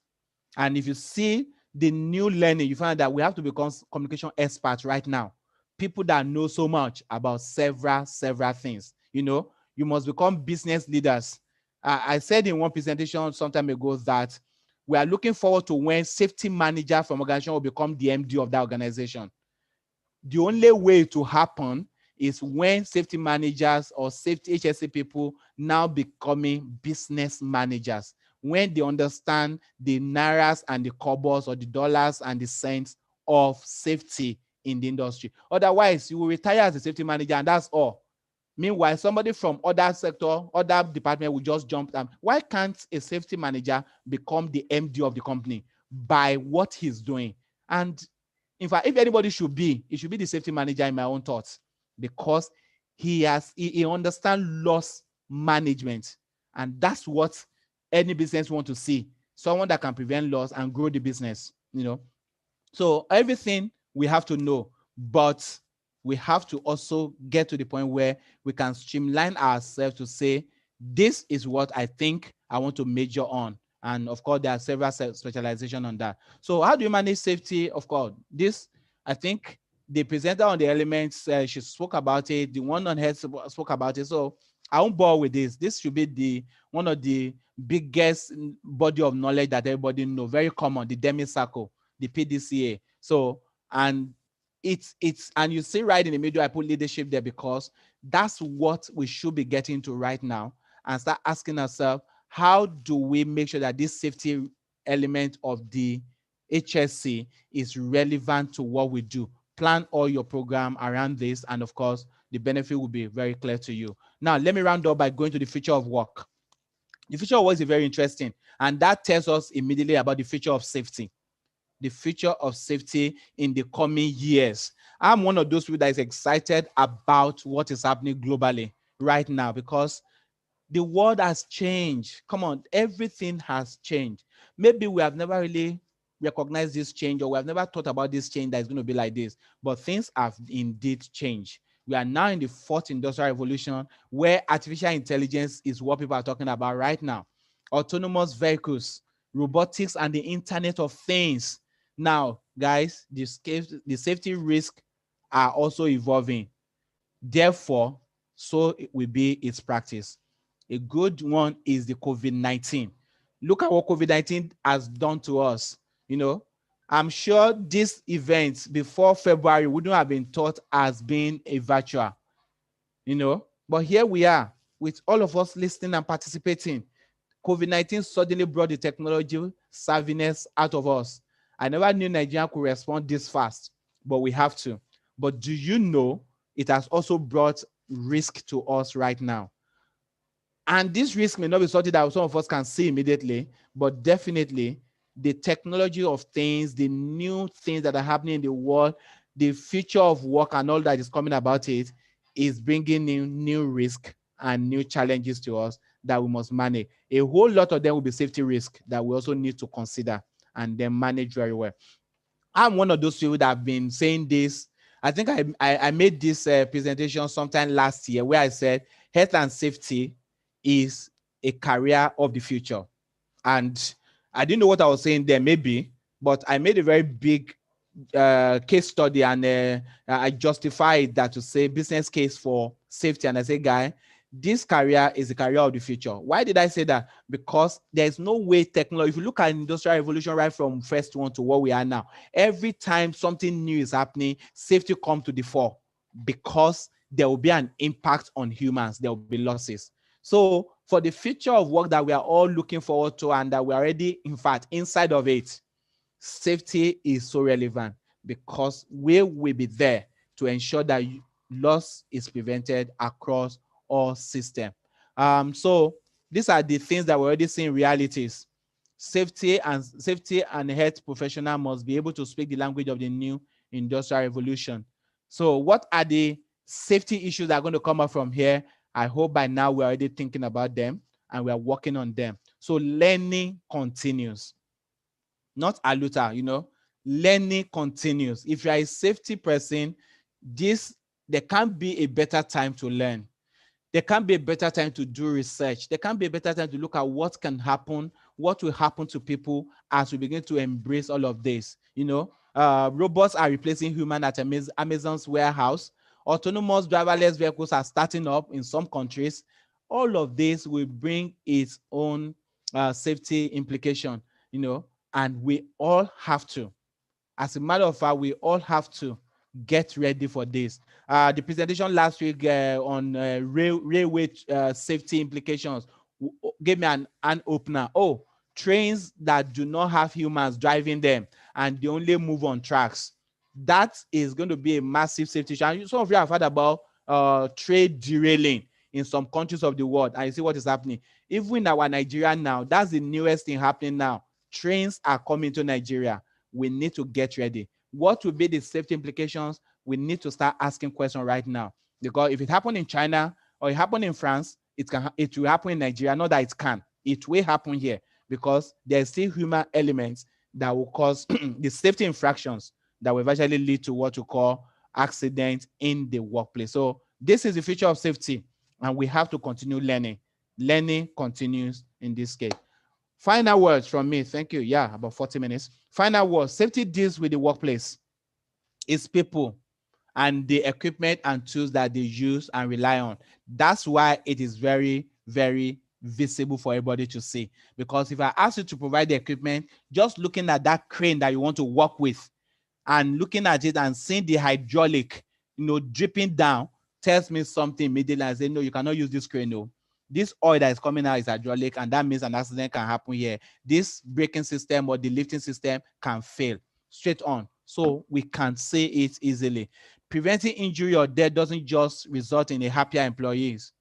And if you see the new learning, you find that we have to become communication experts right now. People that know so much about several things. You must become business leaders. I said in one presentation some time ago that we are looking forward to when safety manager from organization will become the MD of that organization. The only way to happen is when safety managers or safety HSE people now becoming business managers, when they understand the nairas and the kobos or the dollars and the cents of safety in the industry. Otherwise, you will retire as a safety manager and that's all. Meanwhile, somebody from other sector, other department will just jump them. Why can't a safety manager become the MD of the company by what he's doing? And in fact, if anybody should be, it should be the safety manager in my own thoughts, because he understands loss management. And that's what any business want to see. Someone that can prevent loss and grow the business, So everything we have to know, but we have to also get to the point where we can streamline ourselves to say, this is what I think I want to major on. And of course, there are several specialization on that. So how do you manage safety? Of course, I think the presenter on the elements, she spoke about it. The one on health spoke about it. So I won't bore with this. This should be one of the biggest body of knowledge that everybody know. Very common, the Demi Circle, the PDCA. So, and and you see right in the middle, I put leadership there because that's what we should be getting to right now, and start asking ourselves, how do we make sure that this safety element of the HSC is relevant to what we do? Plan all your program around this, and of course, the benefit will be very clear to you. Now, let me round up by going to the future of work. The future of work is very interesting, and that tells us immediately about the future of safety. The future of safety in the coming years. I'm one of those people that is excited about what is happening globally right now because the world has changed. Come on, everything has changed. Maybe we have never really recognized this change, or we have never thought about this change that is going to be like this, but things have indeed changed. We are now in the fourth industrial revolution where artificial intelligence is what people are talking about right now. Autonomous vehicles, robotics, and the Internet of Things. Now, guys, the safety risks are also evolving. Therefore, so it will be its practice. A good one is the COVID-19. Look at what COVID-19 has done to us. I'm sure this event before February wouldn't have been thought as being a virtual, but here we are with all of us listening and participating. COVID-19 suddenly brought the technology savviness out of us. I never knew Nigeria could respond this fast, but we have to. But do you know it has also brought risk to us right now? And this risk may not be something that some of us can see immediately, but definitely the technology of things, the new things that are happening in the world, the future of work and all that is coming about it is bringing in new risk and new challenges to us that we must manage. A whole lot of them will be safety risk that we also need to consider and then manage very well. I'm one of those people that have been saying this. I think I made this presentation sometime last year where I said health and safety is a career of the future. And I didn't know what I was saying there, maybe, but I made a very big case study and I justified that to say business case for safety. And I say, guy, this career is the career of the future. Why did I say that? Because there's no way technology, if you look at industrial revolution right from first one to what we are now, every time something new is happening, safety comes to the fore because there will be an impact on humans, there will be losses. So for the future of work that we are all looking forward to and that we're already, in fact, inside of it, safety is so relevant because we will be there to ensure that loss is prevented across all systems. So these are the things that we're already seeing realities. Safety and health professional must be able to speak the language of the new industrial revolution. So what are the safety issues that are going to come up from here? I hope by now we're already thinking about them and we are working on them. So learning continues, not aluta, learning continues. If you are a safety person, there can't be a better time to learn. There can't be a better time to do research. There can't be a better time to look at what can happen, what will happen to people as we begin to embrace all of this. Robots are replacing human at Amazon's warehouse. Autonomous driverless vehicles are starting up in some countries. All of this will bring its own safety implication, and we all have to. As a matter of fact, we all have to get ready for this. The presentation last week on railway safety implications gave me an opener. Oh, trains that do not have humans driving them and they only move on tracks. That is going to be a massive safety issue. And some of you have heard about trade derailing in some countries of the world, and you see what is happening. Even in our Nigeria now, that's the newest thing happening now. Trains are coming to Nigeria. We need to get ready. What will be the safety implications? We need to start asking questions right now. Because if it happened in China or it happened in France, it will happen in Nigeria. Not that it can. It will happen here because there's still human elements that will cause the safety infractions that will eventually lead to what we call accidents in the workplace. So this is the future of safety, and we have to continue learning. Learning continues in this case. Final words from me. Thank you. Yeah, about 40 minutes. Final words. Safety deals with the workplace. It's people and the equipment and tools that they use and rely on. That's why it is very, very visible for everybody to see. Because if I ask you to provide the equipment, just looking at that crane that you want to work with and looking at it and seeing the hydraulic, dripping down, tells me something immediately. I say, no, you cannot use this crane. No. This oil that is coming out is hydraulic, and that means an accident can happen here. This braking system or the lifting system can fail straight on. So we can say it easily. Preventing injury or death doesn't just result in a happier employees.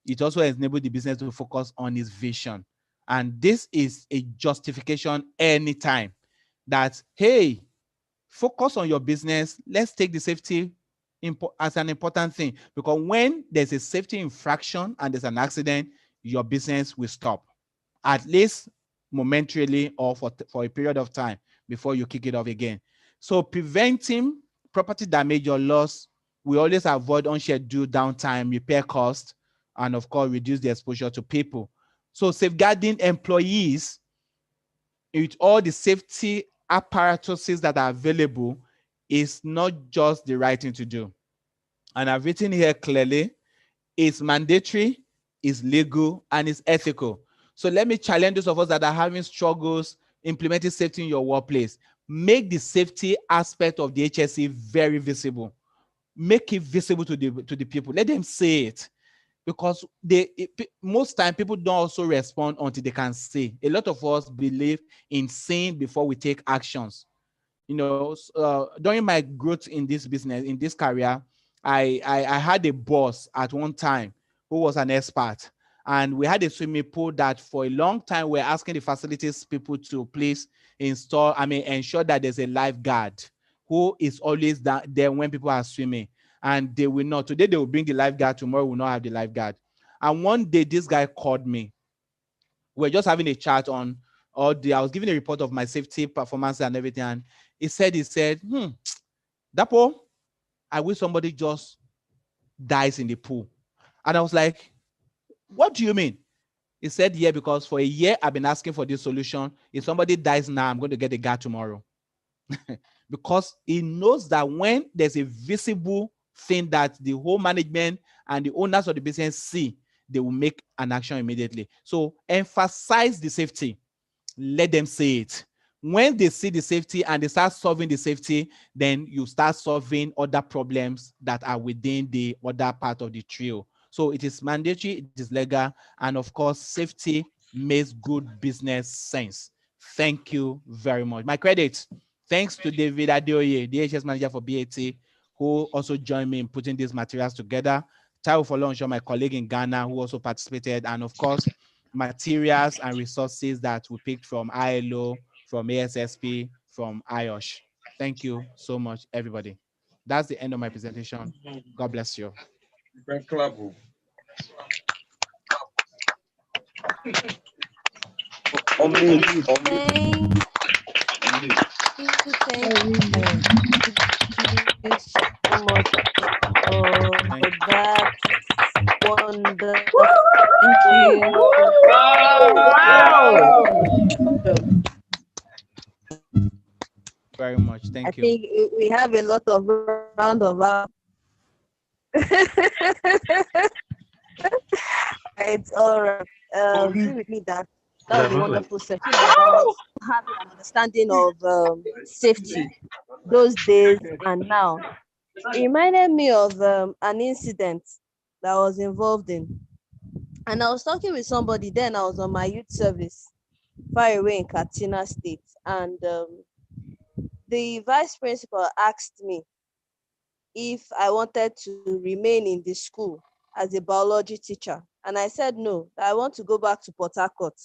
It also enables the business to focus on its vision. And this is a justification anytime that, hey, focus on your business. Let's take the safety as an important thing, because when there's a safety infraction and there's an accident, your business will stop, at least momentarily or for a period of time before you kick it off again. So preventing property damage or loss, we always avoid unscheduled downtime, repair costs, and of course, reduce the exposure to people. So safeguarding employees with all the safety apparatuses that are available is not just the right thing to do. And I've written here clearly, it's mandatory, it's legal, and it's ethical. So let me challenge those of us that are having struggles implementing safety in your workplace. Make the safety aspect of the HSE very visible. Make it visible to the people. Let them see it. Because most time people don't also respond until they can see. A lot of us believe in seeing before we take actions. During my growth in this business, in this career, I had a boss at one time who was an expert, and we had a swimming pool that for a long time we're asking the facilities people to please ensure that there's a lifeguard who is always there when people are swimming. And they will not. Today they will bring the lifeguard, tomorrow we will not have the lifeguard. And one day this guy called me. We're just having a chat on I was giving a report of my safety performance and everything. And he said, Dapo, I wish somebody just dies in the pool. And I was like, what do you mean? He said, yeah, because for a year I've been asking for this solution. If somebody dies now, I'm going to get a guard tomorrow. Because he knows that when there's a visible thing that the whole management and the owners of the business see, they will make an action immediately. So emphasize the safety. Let them see it. When they see the safety and they start solving the safety, then you start solving other problems that are within the other part of the trio. So it is mandatory, it is legal, and of course, safety makes good business sense. Thank you very much. My credit. Thanks to David Adeoye, the HS manager for BAT, who also joined me in putting these materials together. Taiwo Folorunso, my colleague in Ghana, who also participated. And of course, materials and resources that we picked from ILO, from ASSP, from IOSH. Thank you so much, everybody. That's the end of my presentation. God bless you. Thank you so much for that wonderful. Thank you. Very much. Thank you. I think we have a lot of round of applause. It's all right. Agree with me that that was a wonderful session about having an understanding of safety those days and now. It reminded me of an incident that I was involved in. And I was talking with somebody then. I was on my youth service far away in Katsina State. And the vice principal asked me if I wanted to remain in the school as a biology teacher. And I said no, I want to go back to Port Harcourt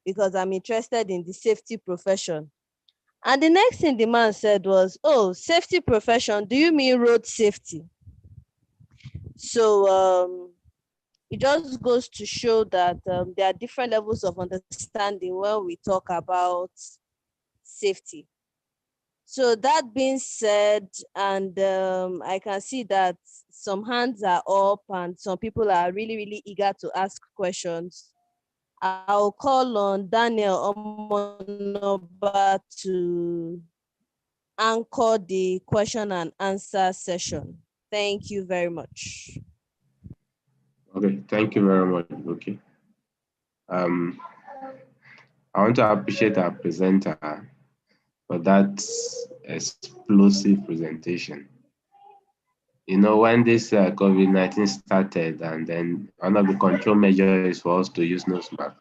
because I'm interested in the safety profession. And the next thing the man said was, oh, safety profession, do you mean road safety? So it just goes to show that there are different levels of understanding when we talk about safety. So that being said, and I can see that some hands are up and some people are really, really eager to ask questions. I'll call on Daniel Omonoba to anchor the question and answer session. Thank you very much. Okay, thank you very much, Buki. I want to appreciate our presenter for that explosive presentation. You know, when this COVID-19 started, and then one of the control measures is for us to use nose mask,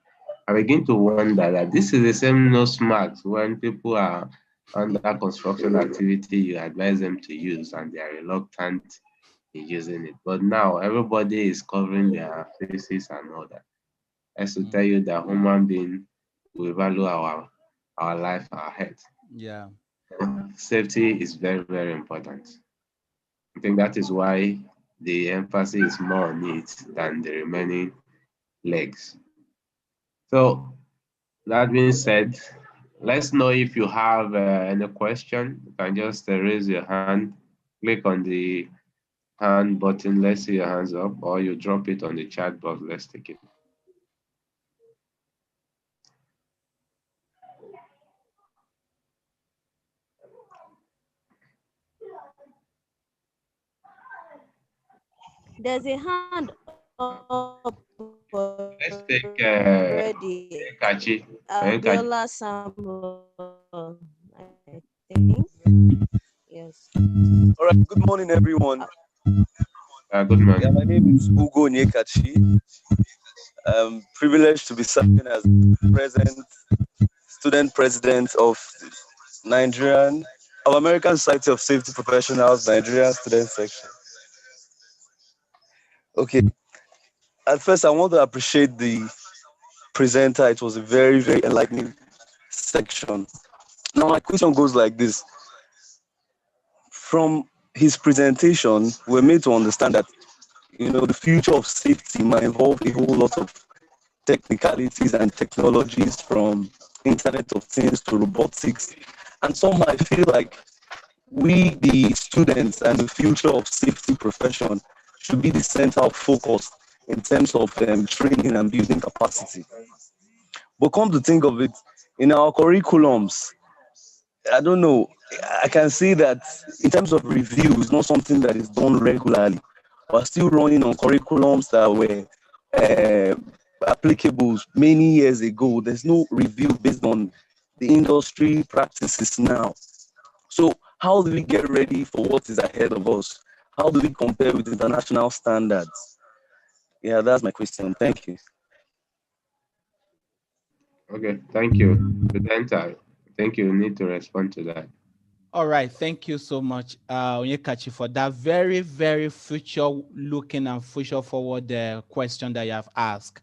I begin to wonder that this is the same nose mask when people are under construction activity, you advise them to use, and they are reluctant in using it. But now everybody is covering their faces and all that. As to tell you that human being, we value our life, our health. Yeah. Safety is very, very important. I think that is why the emphasis is more on it than the remaining legs. So that being said, let's know if you have any question. You can just raise your hand, click on the hand button, let's see your hands up, or you drop it on the chat box, let's take it. There's a hand up Let's take already. Kachi. Abiola Samuel, I think. Yes. All right. Good morning, everyone. Good morning. Yeah, my name is Ugo Nyekachi. I'm privileged to be serving as present student president of American Society of Safety Professionals, Nigerian student section. Okay. At first, I want to appreciate the presenter. It was a very, very enlightening section. Now, my question goes like this. From his presentation, we're made to understand that, the future of safety might involve a whole lot of technicalities and technologies, from Internet of Things to robotics. And some might feel like we, the students and the future of safety profession, should be the center of focus in terms of training and building capacity. But come to think of it, in our curriculums, I don't know, I can see that in terms of review, it's not something that is done regularly. We're still running on curriculums that were applicable many years ago. There's no review based on the industry practices now. So how do we get ready for what is ahead of us? How do we compare with international standards? Yeah, that's my question. Thank you. Okay, thank you. Presenter, I think you need to respond to that. All right, thank you so much, Onyekachi, for that very, very future-looking and future-forward question that you have asked.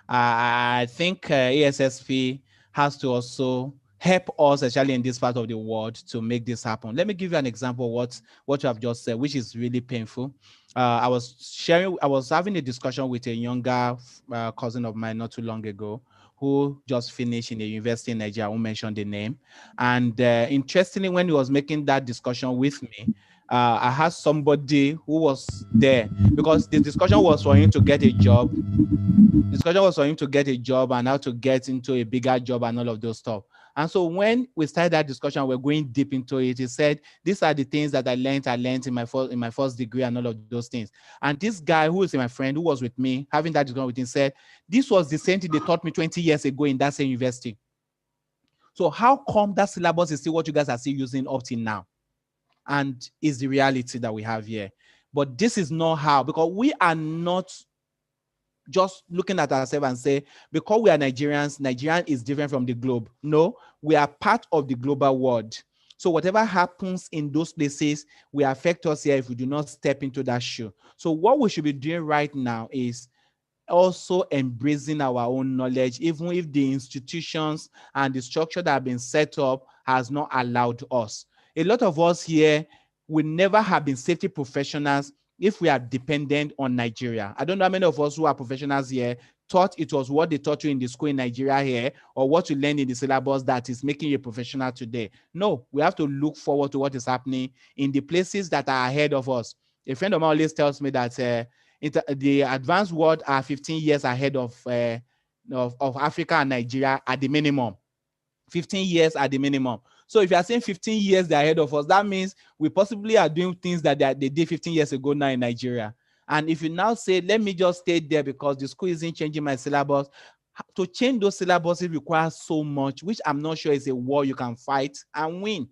I think ASSP has to also help us, especially in this part of the world, to make this happen. Let me give you an example of what you have just said, which is really painful. I was having a discussion with a younger cousin of mine not too long ago, who just finished in a university in Nigeria. I won't mention the name. And interestingly, when he was making that discussion with me, I had somebody who was there because the discussion was for him to get a job. Discussion was for him to get a job and how to get into a bigger job and all of those stuff. And so when we started that discussion, we're going deep into it. He said, these are the things that I learned in my first degree and all of those things. And this guy who is my friend, who was with me, having that discussion with him, said, this was the same thing they taught me 20 years ago in that same university. So how come that syllabus is still what you guys are still using up till now? And is the reality that we have here. But this is not how, because we are not just looking at ourselves and say, because we are Nigerians, Nigerian is different from the globe. No, we are part of the global world. So whatever happens in those places will affect us here if we do not step into that shoe. So what we should be doing right now is also embracing our own knowledge, even if the institutions and the structure that have been set up has not allowed us. A lot of us here will never have been safety professionals if we are dependent on Nigeria. I don't know how many of us who are professionals here thought it was what they taught you in the school in Nigeria here or what you learned in the syllabus that is making you a professional today. No, we have to look forward to what is happening in the places that are ahead of us. A friend of mine always tells me that the advanced world are 15 years ahead of Africa and Nigeria at the minimum. 15 years at the minimum. So if you are saying 15 years they're ahead of us, that means we possibly are doing things that they did 15 years ago now in Nigeria. And if you now say, let me just stay there because the school isn't changing my syllabus, to change those syllabuses requires so much, which I'm not sure is a war you can fight and win.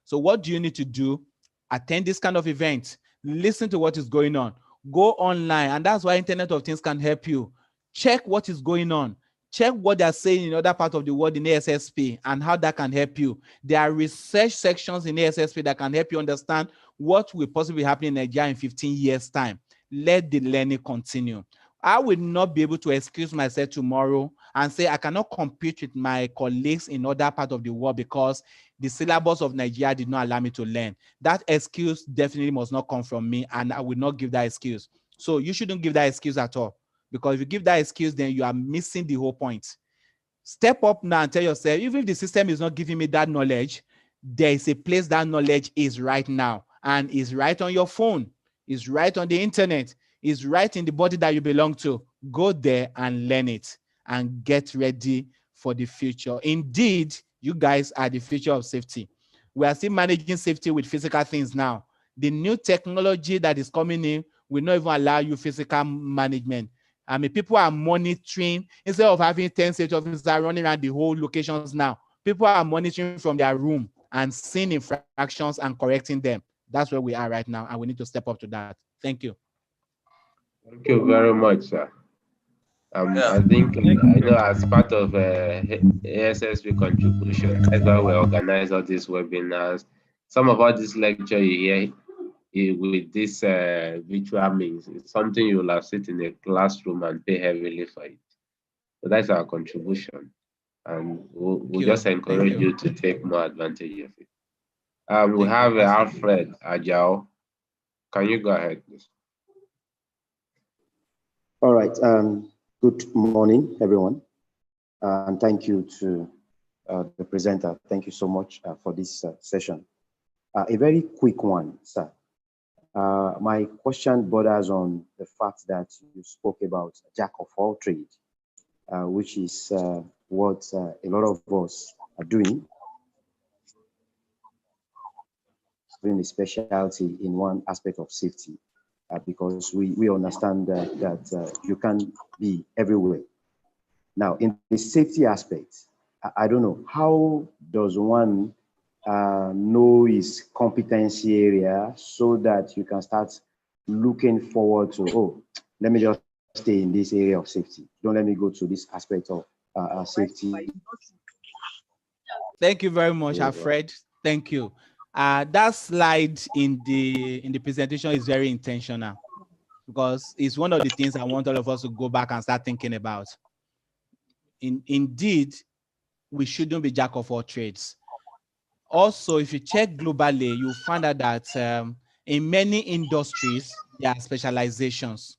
So what do you need to do? Attend this kind of event. Listen to what is going on. Go online. And that's why Internet of Things can help you. Check what is going on. Check what they're saying in other parts of the world in ASSP and how that can help you. There are research sections in ASSP that can help you understand what will possibly happen in Nigeria in 15 years' time. Let the learning continue. I will not be able to excuse myself tomorrow and say I cannot compete with my colleagues in other parts of the world because the syllabus of Nigeria did not allow me to learn. That excuse definitely must not come from me, and I will not give that excuse. So you shouldn't give that excuse at all. Because if you give that excuse, then you are missing the whole point. Step up now and tell yourself, even if the system is not giving me that knowledge, there is a place that knowledge is right now and is right on your phone, is right on the internet, is right in the body that you belong to. Go there and learn it and get ready for the future. Indeed, you guys are the future of safety. We are still managing safety with physical things now. The new technology that is coming in will not even allow you physical management. I mean, people are monitoring, instead of having 10 safety officers running around the whole locations now, people are monitoring from their room and seeing infractions and correcting them. That's where we are right now, and we need to step up to that. Thank you. Thank you very much, sir. I think I know as part of ASSP contribution, that's why we organize all these webinars. Some of all this lecture you hear with this virtual means, it's something you will have sit in a classroom and pay heavily for it. So that's our contribution. And we'll just encourage you to take more advantage of it. We have Alfred Ajao. Can you go ahead, please? All right. Good morning, everyone. And thank you to the presenter. Thank you so much for this session. A very quick one, sir. My question borders on the fact that you spoke about jack of all trades, which is what a lot of us are doing a specialty in one aspect of safety, because we understand that you can be everywhere. Now, in the safety aspect, I don't know, how does one know his competency area so that you can start looking forward to, oh, let me just stay in this area of safety. Don't let me go to this aspect of safety. Thank you very much, Alfred. Thank you. That slide in the presentation is very intentional because it's one of the things I want all of us to go back and start thinking about. indeed, we shouldn't be jack of all trades. Also, if you check globally, you'll find out that in many industries, there are specializations.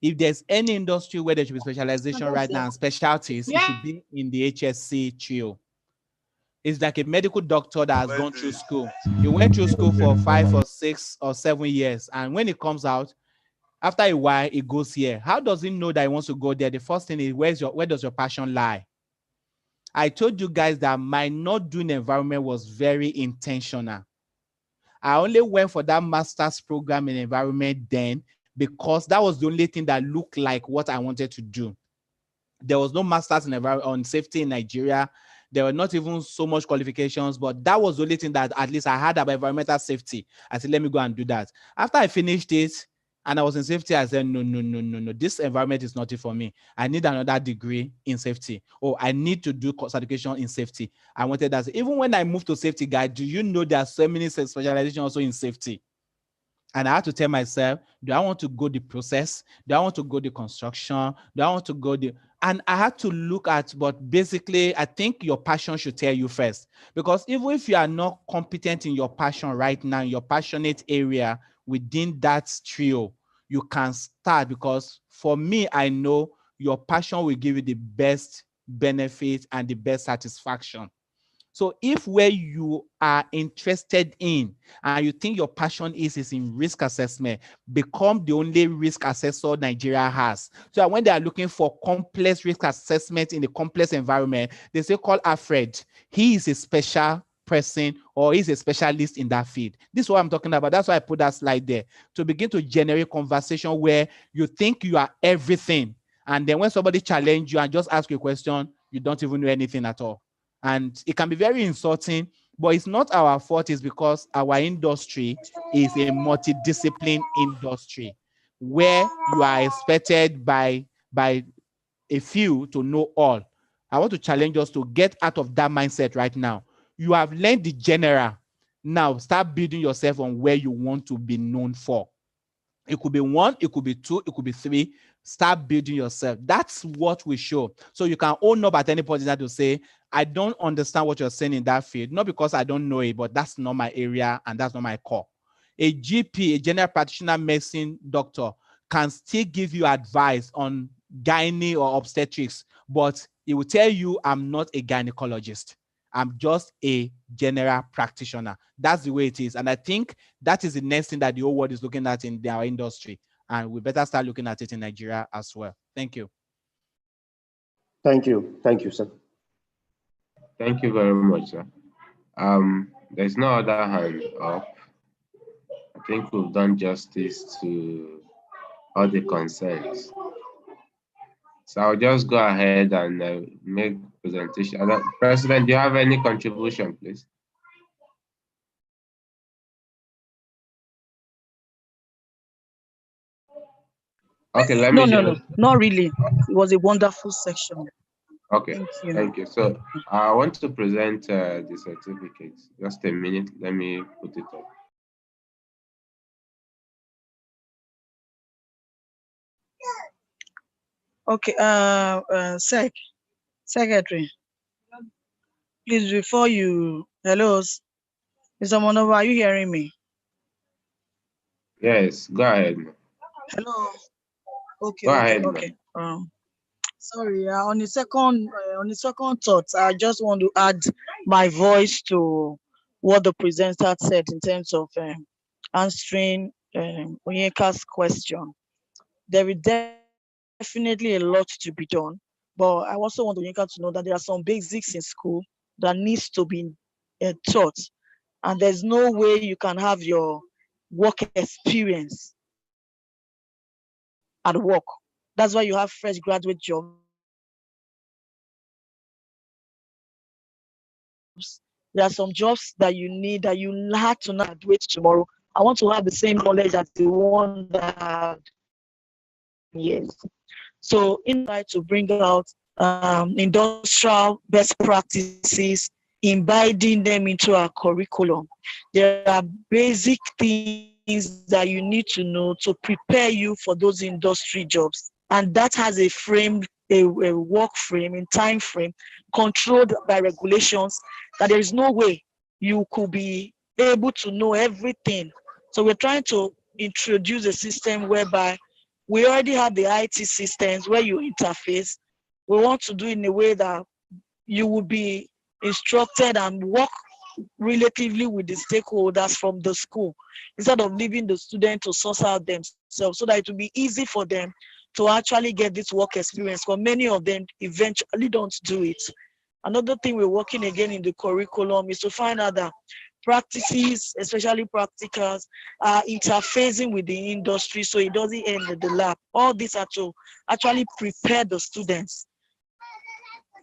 If there's any industry where there should be specialization right now and specialties, it should be in the HSC trio. It's like a medical doctor that has gone through school. He went through school for 5 or 6 or 7 years. And when he comes out, after a while, he goes here. How does he know that he wants to go there? The first thing is, where does your passion lie? I told you guys that my not doing environment was very intentional. I only went for that master's program in environment then because that was the only thing that looked like what I wanted to do. There was no master's in on safety in Nigeria. There were not even so much qualifications, but that was the only thing that at least I had about environmental safety. I said, let me go and do that. After I finished it and I was in safety, I said, no. This environment is not it for me. I need another degree in safety. Or I need to do certification in safety. I wanted that. Even when I moved to safety guide, do you know there are so many specializations also in safety? And I had to tell myself, do I want to go the process? Do I want to go the construction? Do I want to go the... And I had to look at, but basically, I think your passion should tell you first. Because even if you are not competent in your passion right now, in your passionate area within that trio, you can start. Because for me, I know your passion will give you the best benefit and the best satisfaction. So if where you are interested in and you think your passion is in risk assessment, become the only risk assessor Nigeria has. So when they are looking for complex risk assessment in the complex environment, they say call Alfred. He is a special person or he's a specialist in that field. This is what I'm talking about. That's why I put that slide there to begin to generate conversation where you think you are everything. And then when somebody challenges you and just ask you a question, you don't even know anything at all. And it can be very insulting, but it's not our fault. It's because our industry is a multidiscipline industry where you are expected by a few to know all. I want to challenge us to get out of that mindset right now. You have learned the general. Now start building yourself on where you want to be known for. It could be 1, it could be 2, it could be 3. Start building yourself. That's what we show. So you can own up at any point that to say, I don't understand what you're saying in that field, not because I don't know it, but that's not my area and that's not my core. A GP, a general practitioner medicine doctor, can still give you advice on gynae or obstetrics, but he will tell you, I'm not a gynecologist. I'm just a general practitioner. That's the way it is. And I think that is the next thing that the whole world is looking at in our industry. And we better start looking at it in Nigeria as well. Thank you. Thank you. Thank you, sir. Thank you very much, sir. There's no other hand up. I think we've done justice to all the concerns. So I'll just go ahead and make presentation. President, do you have any contribution, please? Okay, let me. No, not really. It was a wonderful section. Okay, thank you. So I want to present the certificate. Just a minute, let me put it up. Okay, Secretary, please, before you, hello, Mr. Monova, are you hearing me? Yes, go ahead. Hello. Okay, go ahead, okay. Sorry, on the second thought, I just want to add my voice to what the presenter said in terms of answering Onyeka's question. There is definitely a lot to be done, but I also want Onyeka to know that there are some basics in school that needs to be taught, and there's no way you can have your work experience at work. That's why you have fresh graduate jobs. There are some jobs that you need that you have to not graduate tomorrow. I want to have the same knowledge as the one that I had. Yes. So in order to bring out industrial best practices, embedding them into our curriculum, there are basic things that you need to know to prepare you for those industry jobs. And that has a a work frame, in time frame, controlled by regulations, that there is no way you could be able to know everything. So we're trying to introduce a system whereby we already have the IT systems where you interface. We want to do it in a way that you will be instructed and work relatively with the stakeholders from the school, instead of leaving the student to source out themselves, so that it will be easy for them to actually get this work experience, because many of them eventually don't do it. Another thing we're working again in the curriculum is to find out that practices, especially practicals, are interfacing with the industry, so it doesn't end at the lab. All these are to actually prepare the students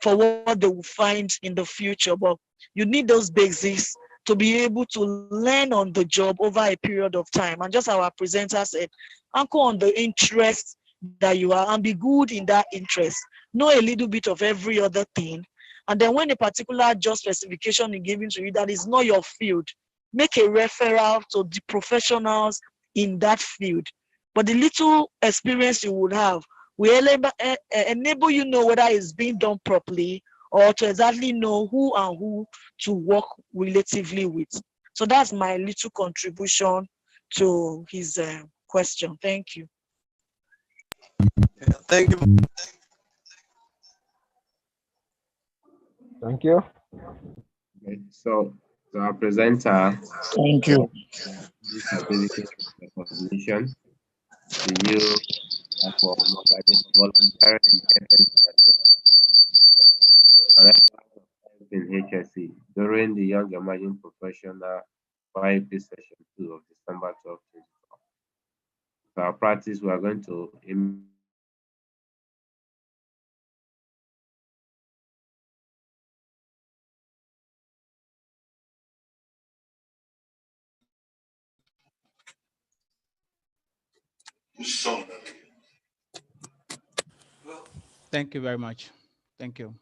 for what they will find in the future. But you need those basics to be able to learn on the job over a period of time. And just our presenter said, anchor on the interest that you are and be good in that interest. Know a little bit of every other thing. And then when a particular job specification is given to you that is not your field, make a referral to the professionals in that field. But the little experience you would have will enable you know whether it's being done properly, or to exactly know who and who to work relatively with. So that's my little contribution to his question. Thank you. Thank you. Thank you. Okay, so our presenter, Thank you. this certificate of recognition to you for Omolade for volunteering in HSE during the Young Emerging Professional YP session 2 of December 12, 2024. For our practice, we are going to Thank you very much. Thank you.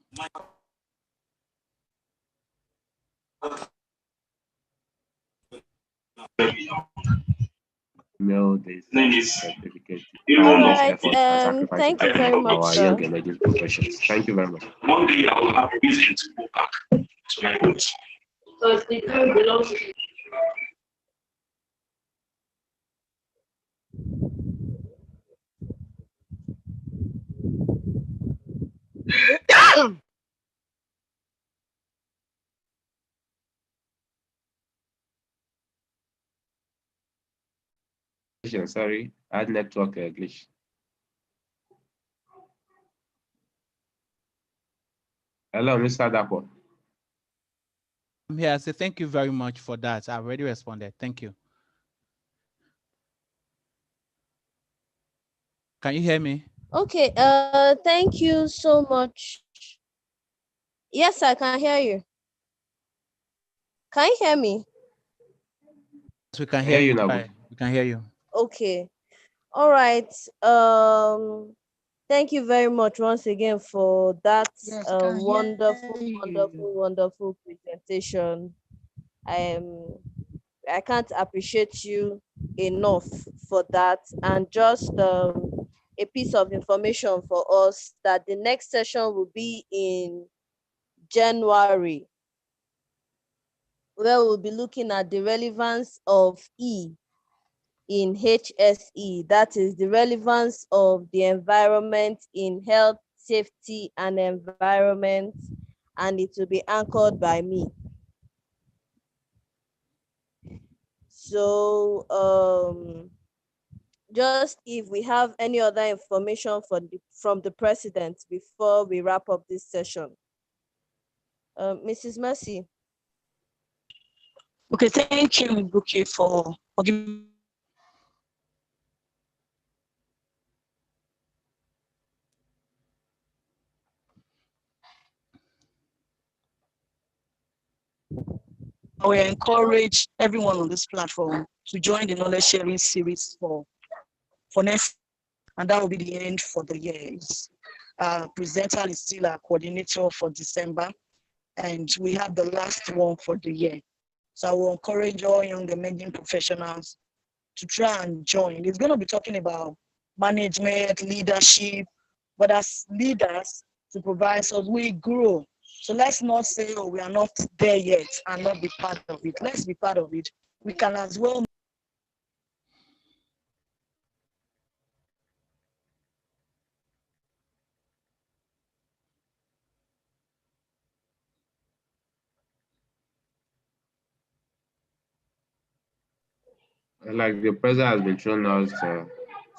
mail this certificate. All right. Thank you very much, Our sir. young emerging professionals. Thank you very much. One day I will have reason to go back to my roots. Because the car belongs to Sorry, I had network glitch. Hello, Mr. Dapo. I'm here. I say thank you very much for that. I've already responded. Thank you. Can you hear me? Okay, thank you so much. Yes, I can hear you. Can you hear me? We can hear you now. We can hear you. Okay. All right. Thank you very much once again for that wonderful presentation. I can't appreciate you enough for that. And just a piece of information for us that the next session will be in January, where we'll be looking at the relevance of E in HSE. That is the relevance of the environment in health, safety, and environment, and it will be anchored by me. So just if we have any other information from the president before we wrap up this session. Mrs. Mercy. Okay, thank you, Buki, for giving. I will encourage everyone on this platform to join the knowledge sharing series for next, and that will be the end for the year. Presenter is still our coordinator for December, and we have the last one for the year. So I will encourage all young emerging professionals to try and join. It's going to be talking about management, leadership, but as leaders, supervisors, we grow. So let's not say, oh, we are not there yet and not be part of it. Let's be part of it. We can as well. Like the president has been showing us.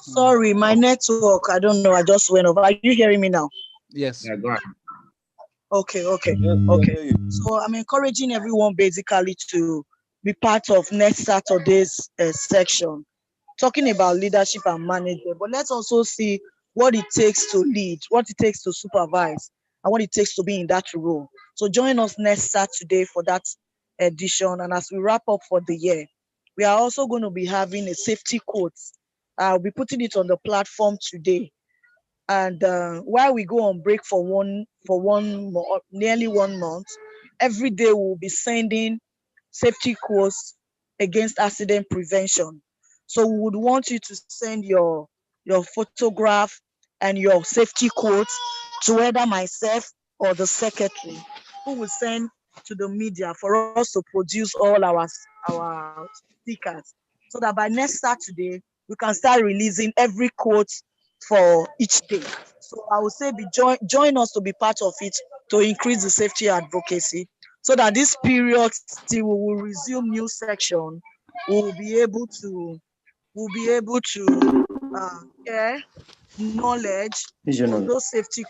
Sorry, my network, I don't know, I just went off. Are you hearing me now? Yes. Yeah, go ahead. Okay. Yeah. So I'm encouraging everyone basically to be part of next Saturday's section, talking about leadership and management. But let's also see what it takes to lead, what it takes to supervise, and what it takes to be in that role. So join us next Saturday for that edition. And as we wrap up for the year, we are also going to be having a safety quote. I'll be putting it on the platform today. And while we go on break for nearly 1 month, every day we'll be sending safety quotes against accident prevention. So we would want you to send your photograph and your safety quotes to either myself or the secretary, who will send to the media for us to produce all our stickers, so that by next Saturday we can start releasing every quote for each day. So I would say join us to be part of it, to increase the safety advocacy, so that this period still we will resume new section. We'll be able to share knowledge of those safety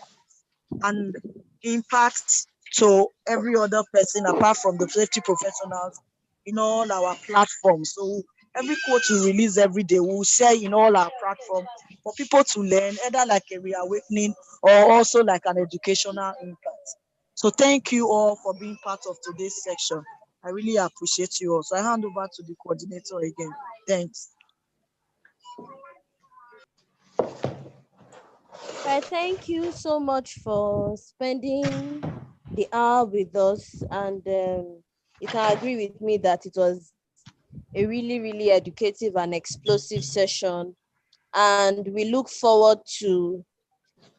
and impact to every other person apart from the safety professionals in all our platforms. So every quote we release every day, we'll share in all our platforms for people to learn, either like a reawakening or also like an educational impact. So thank you all for being part of today's section. I really appreciate you all. So I hand over to the coordinator again. Thanks. I thank you so much for spending the hour with us, and you can agree with me that it was a really, really educative and explosive session, and we look forward to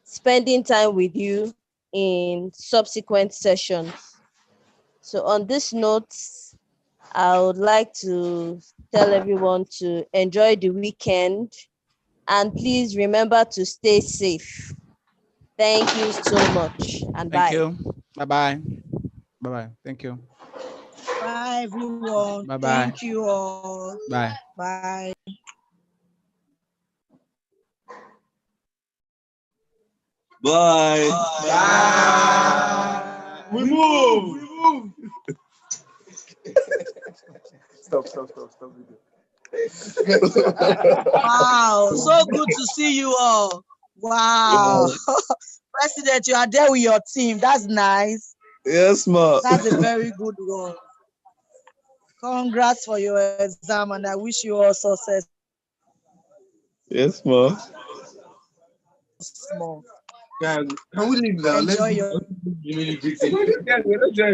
spending time with you in subsequent sessions. So on this note, I would like to tell everyone to enjoy the weekend, and please remember to stay safe. Thank you so much, and Thank bye. you. Bye-bye. Bye-bye. Thank you. Bye, everyone. Bye-bye. Thank you all. Bye. Bye. Bye. Bye. We move. Stop. Wow, so good to see you all. Wow. President, you are there with your team. That's nice. Yes, ma. That's a very good one. Congrats for your exam, and I wish you all success. Yes, ma. Small. Can we leave now? Enjoy your Let's